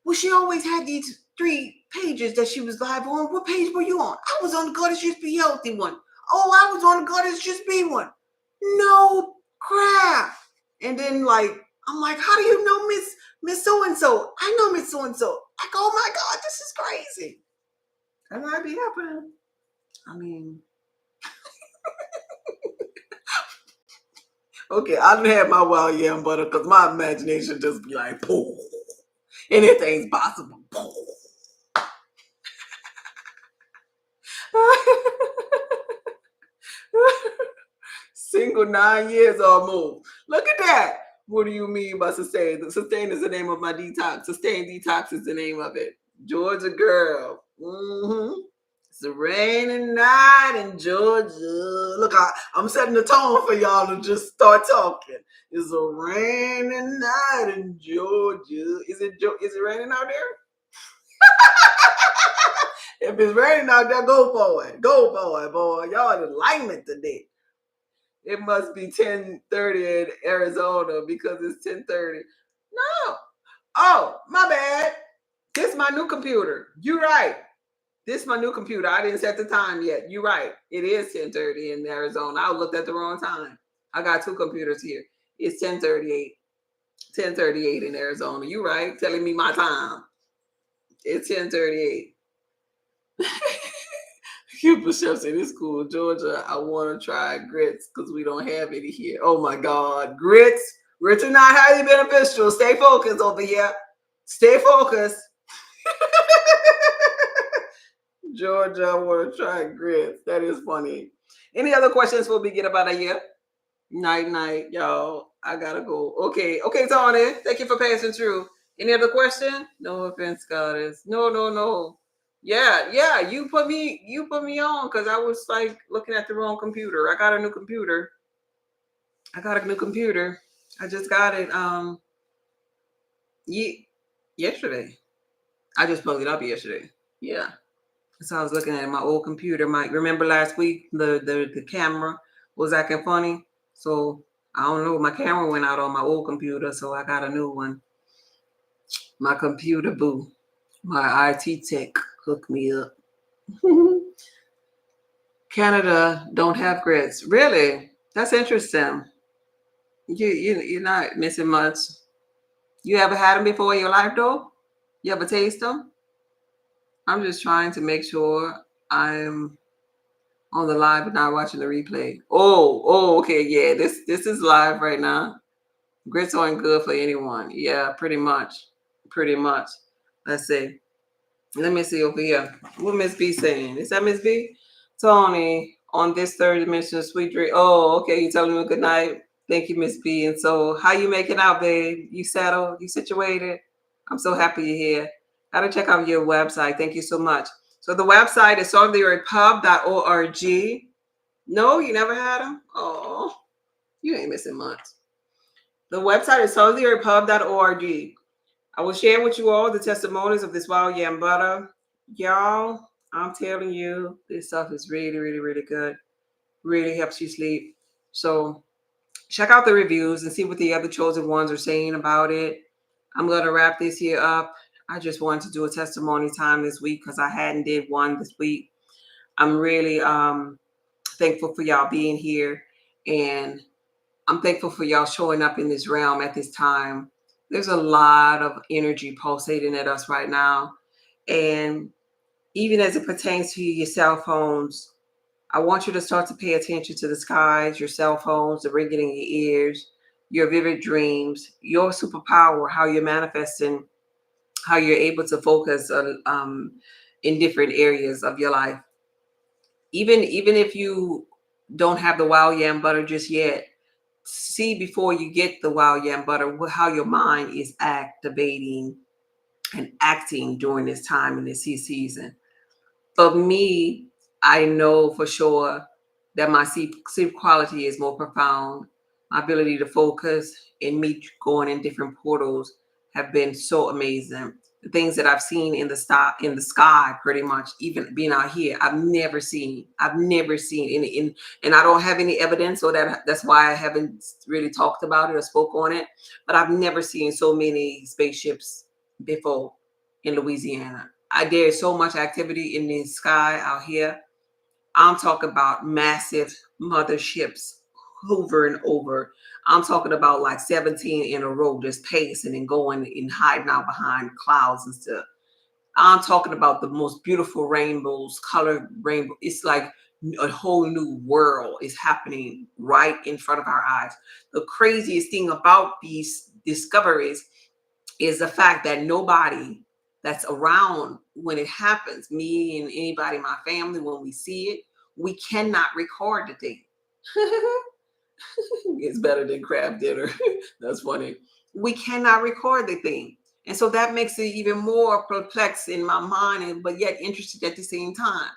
[SPEAKER 1] Well, she always had these 3 pages that she was live on. What page were you on? I was on the God Is Just Be Healthy one. Oh, I was on the God Is Just Be one. No crap. And then like, I'm like, how do you know Miss So-and-so? I know Miss So-and-so. Like, oh my God, this is crazy. That might be happening. I mean, okay, I didn't have my wild yam butter because my imagination just be like, poof. Anything's possible. Poof. Single 9 years almost. Look at that. What do you mean by sustain? Sustain is the name of my detox. Sustain detox is the name of it. Georgia girl. Mm-hmm. It's a rainy night in Georgia. Look, I'm setting the tone for y'all to just start talking. It's a rainy night in Georgia. Is it raining out there? If it's raining out there, go for it. Go for it, boy. Y'all in alignment today. It must be 10:30 in Arizona because it's 10:30. No. Oh, my bad. This is my new computer. You right. This is my new computer. I didn't set the time yet. You right. It is 10:30 in Arizona. I looked at the wrong time. I got 2 computers here. It's 10:38. 10:38 in Arizona. You right. Telling me my time. It's 10:38. Cuba Chef said, it's cool, Georgia. I want to try grits because we don't have any here. Oh my God. Grits are not highly beneficial. Stay focused over here. Stay focused. Georgia, I want to try grits. That is funny. Any other questions before we get about a year? Night, y'all. I gotta go. Okay, Tony. Thank you for passing through. Any other question? No offense, Goddess. No. Yeah. You put me on because I was like looking at the wrong computer. I got a new computer. I just got it yesterday. I just plugged it up yesterday. Yeah. So I was looking at my old computer. Remember last week the camera was acting funny. So I don't know. My camera went out on my old computer, so I got a new one. My computer boo. My IT tech hooked me up. Canada don't have grits. Really? That's interesting. You're not missing much. You ever had them before in your life though? You ever taste them? I'm just trying to make sure I'm on the live but not watching the replay. Oh, okay, yeah. This is live right now. Grits aren't good for anyone. Yeah, pretty much. Let's see. Let me see over here. What Miss B saying? Is that Miss B? Tony, on this third dimension sweet dream. Oh, okay. You telling me good night. Thank you, Miss B. And so how you making out, babe? You settled? You situated? I'm so happy you're here. Gotta check out your website. Thank you so much. So the website is solvetheearthpub.org. No, you never had them? Oh, you ain't missing much. The website is solvetheearthpub.org. I will share with you all the testimonies of this wild yam butter. Y'all, I'm telling you, this stuff is really, really, really good. Really helps you sleep. So check out the reviews and see what the other chosen ones are saying about it. I'm gonna wrap this here up. I just wanted to do a testimony time this week because I hadn't did one this week. I'm really thankful for y'all being here, and I'm thankful for y'all showing up in this realm at this time. There's a lot of energy pulsating at us right now, and even as it pertains to your cell phones, I want you to start to pay attention to the skies, your cell phones, the ringing in your ears, your vivid dreams, your superpower, how you're manifesting, how you're able to focus on, in different areas of your life. Even if you don't have the wild yam butter just yet, see before you get the wild yam butter how your mind is activating and acting during this time in this season. For me, I know for sure that my sleep quality is more profound. My ability to focus and me going in different portals have been so amazing. The things that I've seen in the sky, pretty much, even being out here, I've never seen. I've never seen any, and I don't have any evidence, so that's why I haven't really talked about it or spoke on it. But I've never seen so many spaceships before in Louisiana. There's so much activity in the sky out here. I'm talking about massive motherships hovering over. I'm talking about like 17 in a row, just pacing and going and hiding out behind clouds and stuff. I'm talking about the most beautiful rainbows, colored rainbow. It's like a whole new world is happening right in front of our eyes. The craziest thing about these discoveries is the fact that nobody that's around when it happens, me and anybody in my family, when we see it, we cannot record the thing. It's better than crab dinner. That's funny. We cannot record the thing. And so that makes it even more perplexed in my mind, but yet interested at the same time.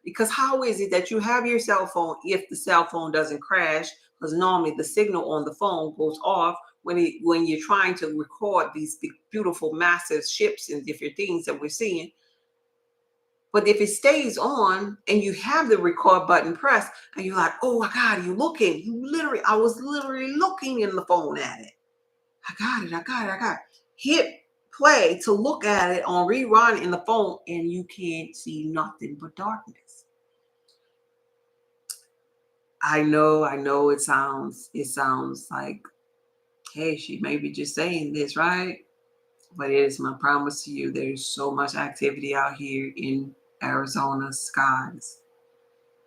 [SPEAKER 1] Because how is it that you have your cell phone if the cell phone doesn't crash? Because normally the signal on the phone goes off when you're trying to record these big, beautiful, massive ships and different things that we're seeing. But if it stays on and you have the record button pressed and you're like, oh my God, you looking, I was literally looking in the phone at it. I got it. Hit play to look at it on rerun in the phone and you can't see nothing but darkness. I know it sounds like, hey, she may be just saying this, right? But it is my promise to you, there's so much activity out here in Arizona skies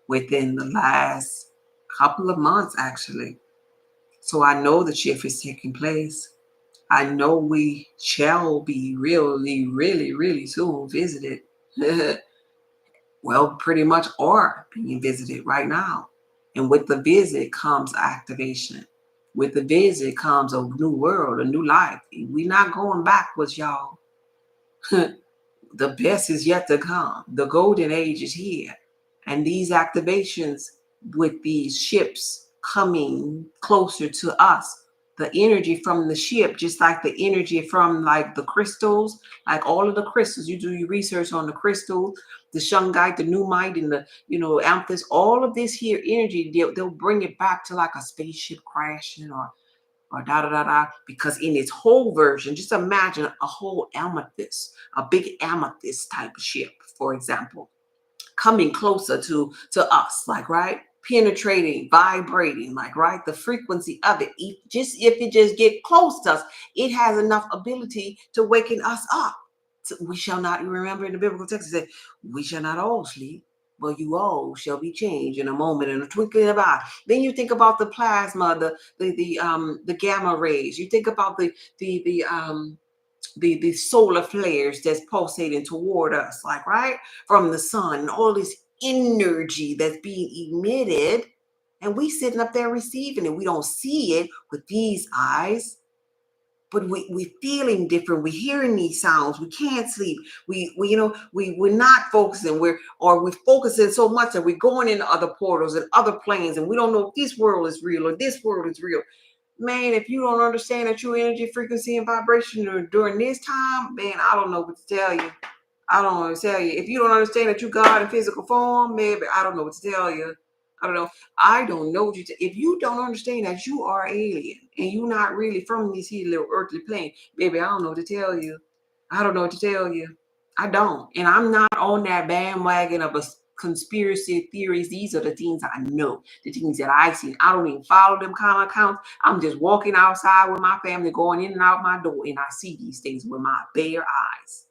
[SPEAKER 1] within the last couple of months, actually. So I know the shift is taking place. I know we shall be really, really, really soon visited. Well, pretty much are being visited right now. And with the visit comes activation. With the visit comes a new world, a new life. We're not going backwards, y'all. The best is yet to come. The golden age is here. And these activations with these ships coming closer to us, the energy from the ship, just like the energy from like the crystals, like all of the crystals, you do your research on the crystal, the shungite, the pneumite, and the, amethyst, all of this here energy, they'll bring it back to like a spaceship crashing or da da da da, because in its whole version, just imagine a whole amethyst, a big amethyst type of ship, for example, coming closer to us, like, right, penetrating, vibrating, like, right, the frequency of it, if it just get close to us, it has enough ability to waken us up. So we shall not, remember in the biblical text, it said, we shall not all sleep, but you all shall be changed in a moment, in a twinkling of an eye. Then you think about the plasma, the gamma rays. You think about the solar flares that's pulsating toward us, like, right, from the sun, and all this energy that's being emitted, and we sitting up there receiving it. We don't see it with these eyes, but we feeling different. We're hearing these sounds. We can't sleep. We're not focusing. We're focusing so much that we're going into other portals and other planes, and we don't know if this world is real or this world is real. Man, if you don't understand that true energy, frequency, and vibration during this time, man, I don't know what to tell you. I don't know what to tell you. If you don't understand that you God in physical form, maybe I don't know what to tell you. I don't know. I don't know what you. If you don't understand that you are alien and you're not really from this here little earthly plane, baby, I don't know what to tell you. I don't know what to tell you. I don't, and I'm not on that bandwagon of a conspiracy theories. These are the things I know, the things that I see. I don't even follow them kind of accounts. I'm just walking outside with my family, going in and out my door, and I see these things with my bare eyes.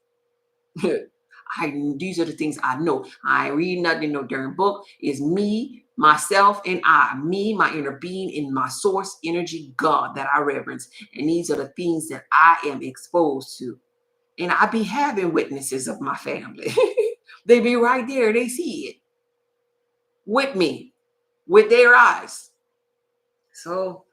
[SPEAKER 1] These are the things I know. I ain't reading nothing in no darn book. It's me, myself, and I. Me, my inner being, and my source energy, God, that I reverence. And these are the things that I am exposed to. And I be having witnesses of my family. They be right there. They see it with me, with their eyes. So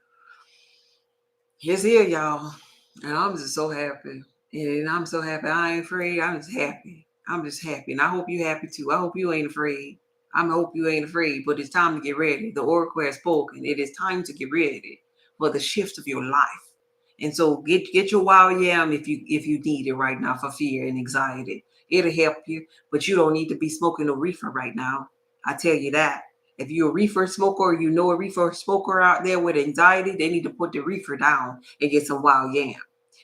[SPEAKER 1] it's here, y'all. And I'm just so happy. And I'm so happy. I ain't afraid. I'm just happy. I'm just happy. And I hope you happy too. I hope you ain't afraid. I hope you ain't afraid. But it's time to get ready. The oracle has spoken. It is time to get ready for the shift of your life. And so get your wild yam if you need it right now for fear and anxiety. It'll help you. But you don't need to be smoking a reefer right now. I tell you that. If you're a reefer smoker or you know a reefer smoker out there with anxiety, they need to put the reefer down and get some wild yam.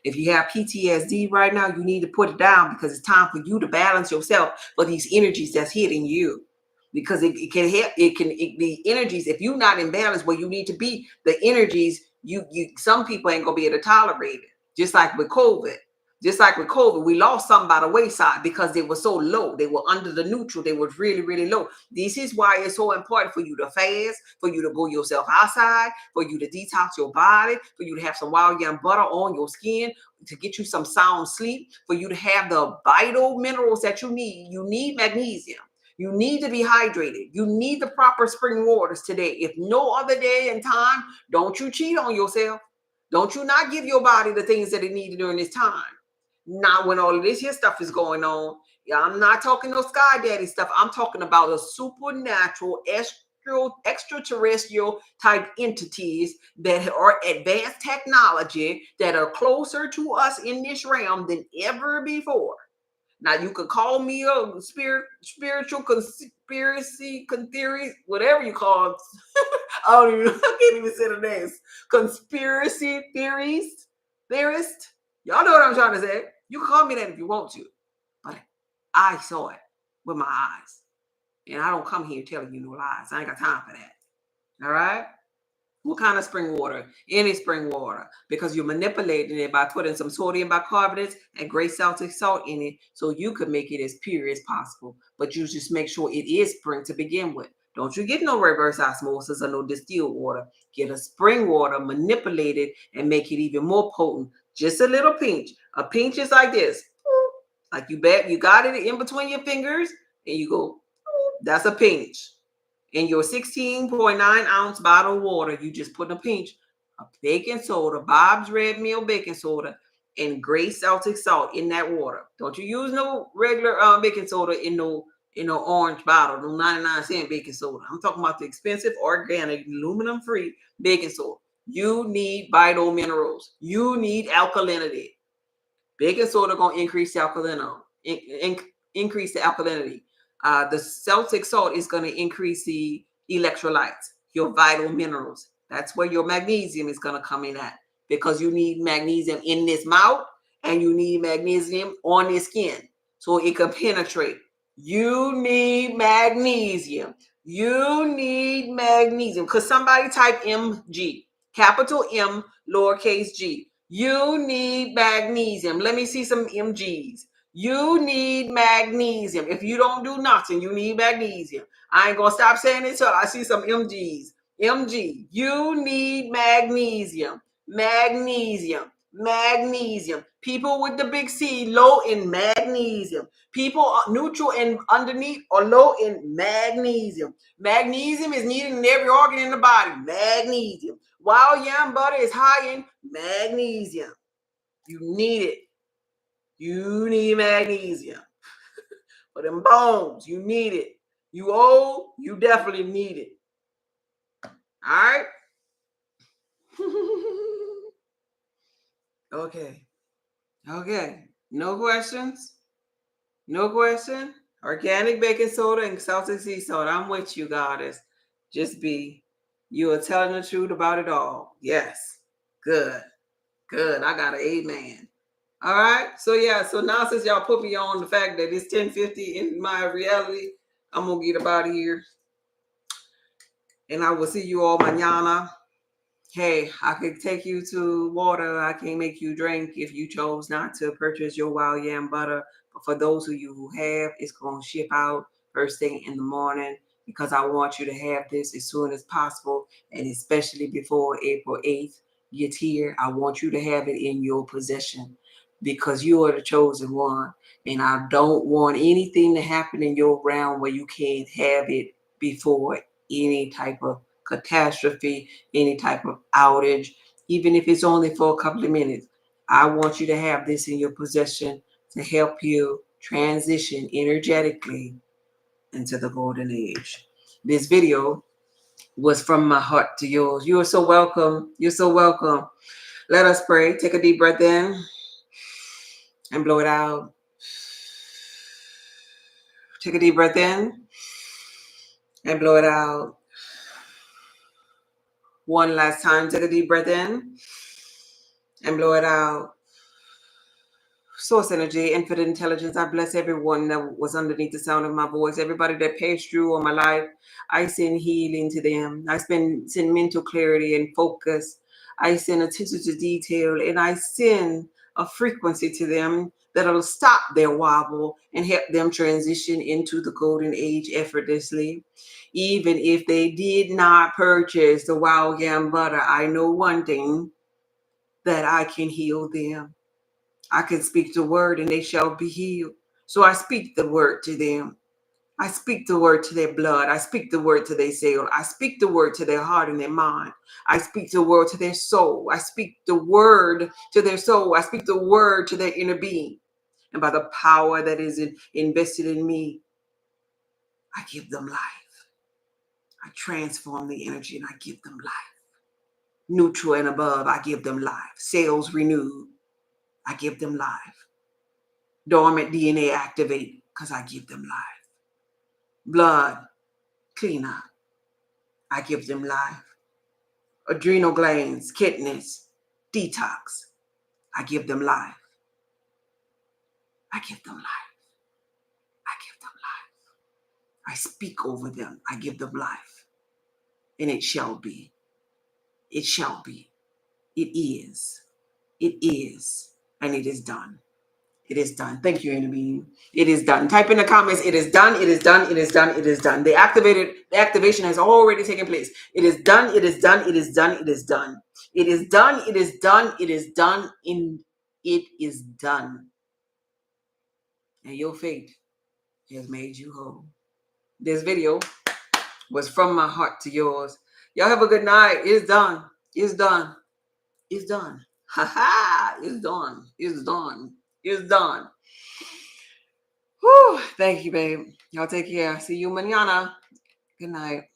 [SPEAKER 1] If you have PTSD right now, you need to put it down because it's time for you to balance yourself for these energies that's hitting you. Because it can help, the energies, if you're not in balance where you need to be, the energies, you some people ain't gonna be able to tolerate it. Just like with COVID. Just like with COVID, we lost some by the wayside because they were so low. They were under the neutral. They were really, really low. This is why it's so important for you to fast, for you to go yourself outside, for you to detox your body, for you to have some wild yam butter on your skin, to get you some sound sleep, for you to have the vital minerals that you need. You need magnesium. You need to be hydrated. You need the proper spring waters today. If no other day and time, don't you cheat on yourself. Don't you not give your body the things that it needs during this time. Not when all of this here stuff is going on. Yeah, I'm not talking no sky daddy stuff. I'm talking about a supernatural, extraterrestrial type entities that are advanced technology that are closer to us in this realm than ever before. Now you could call me a spiritual conspiracy theories, whatever you call it. I can't even say the names. Conspiracy theorist. Y'all know what I'm trying to say. You can call me that if you want to, but I saw it with my eyes, and I don't come here telling you no lies. I ain't got time for that. All right. What kind of spring water? Any spring water, because you're manipulating it by putting some sodium bicarbonate and gray Celtic salt in it so you could make it as pure as possible. But you just make sure it is spring to begin with. Don't you get no reverse osmosis or no distilled water. Get a spring water, manipulate it, and make it even more potent. Just a little pinch. A pinch is like this. Like you got it in between your fingers, and you go, that's a pinch. In your 16.9-ounce bottle of water, you just put a pinch of baking soda, Bob's Red Mill baking soda, and gray Celtic salt in that water. Don't you use no regular baking soda in no orange bottle, no 99-cent baking soda. I'm talking about the expensive, organic, aluminum-free baking soda. You need vital minerals. You need alkalinity. Baking soda gonna increase the alkalinity. The Celtic salt is gonna increase the electrolytes, your vital minerals. That's where your magnesium is gonna come in at, because you need magnesium in this mouth and you need magnesium on your skin so it can penetrate. You need magnesium. You need magnesium. Because somebody type MG, capital M, lowercase g. You need magnesium. Let me see some MGs. You need magnesium. If you don't do nothing, you need magnesium. I ain't gonna stop saying it till I see some MGs. MG, you need magnesium. Magnesium. Magnesium. People with the big C, low in magnesium. People neutral and underneath or low in magnesium. Magnesium is needed in every organ in the body. Magnesium. Wild yam butter is high in magnesium. You need it. You need magnesium. For them bones, you need it. You old, you definitely need it. All right? Okay. Okay. No questions? No question. Organic baking soda and salted sea salt. I'm with you, goddess. Just be. You are telling the truth about it all. Yes. Good. Good. I got an amen. All right. So yeah. So now since y'all put me on the fact that it's 10:50 in my reality, I'm gonna get up out of here. And I will see you all mañana. Hey, I could take you to water. I can make you drink if you chose not to purchase your wild yam butter. But for those of you who have, it's going to ship out first thing in the morning because I want you to have this as soon as possible. And especially before April 8th gets here, I want you to have it in your possession because you are the chosen one. And I don't want anything to happen in your realm where you can't have it before any type of catastrophe, any type of outage, even if it's only for a couple of minutes. I want you to have this in your possession to help you transition energetically into the golden age. This video was from my heart to yours. You are so welcome. You're so welcome. Let us pray. Take a deep breath in and blow it out. Take a deep breath in and blow it out. One last time. Take a deep breath in and blow it out. Source energy, infinite intelligence. I bless everyone that was underneath the sound of my voice. Everybody that passed through all my life, I send healing to them. I send mental clarity and focus. I send attention to detail, and I send a frequency to them that'll stop their wobble and help them transition into the golden age effortlessly. Even if they did not purchase the wild yam butter, I know one thing, that I can heal them. I can speak the word and they shall be healed. So I speak the word to them. I speak the word to their blood. I speak the word to their soul. I speak the word to their heart and their mind. I speak the word to their soul. I speak the word to their soul. I speak the word to their inner being. And by the power that is invested in me, I give them life. I transform the energy and I give them life. Neutral and above, I give them life. Cells renewed, I give them life. Dormant DNA activate because I give them life. Blood clean up, I give them life. Adrenal glands, kidneys, detox, I give them life. I give them life. I give them life. I speak over them. I give them life. And it shall be. It shall be. It is. It is. And it is done. It is done. Thank you, Annie. It is done. Type in the comments. It is done. It is done. It is done. It is done. The activation has already taken place. It is done. It is done. It is done. It is done. It is done. It is done. It is done. It is done. And your fate has made you whole. This video was from my heart to yours. Y'all have a good night. It's done. It's done. It's done. Ha ha. It's done. It's done. It's done. Whew, thank you, babe. Y'all take care. See you mañana. Good night.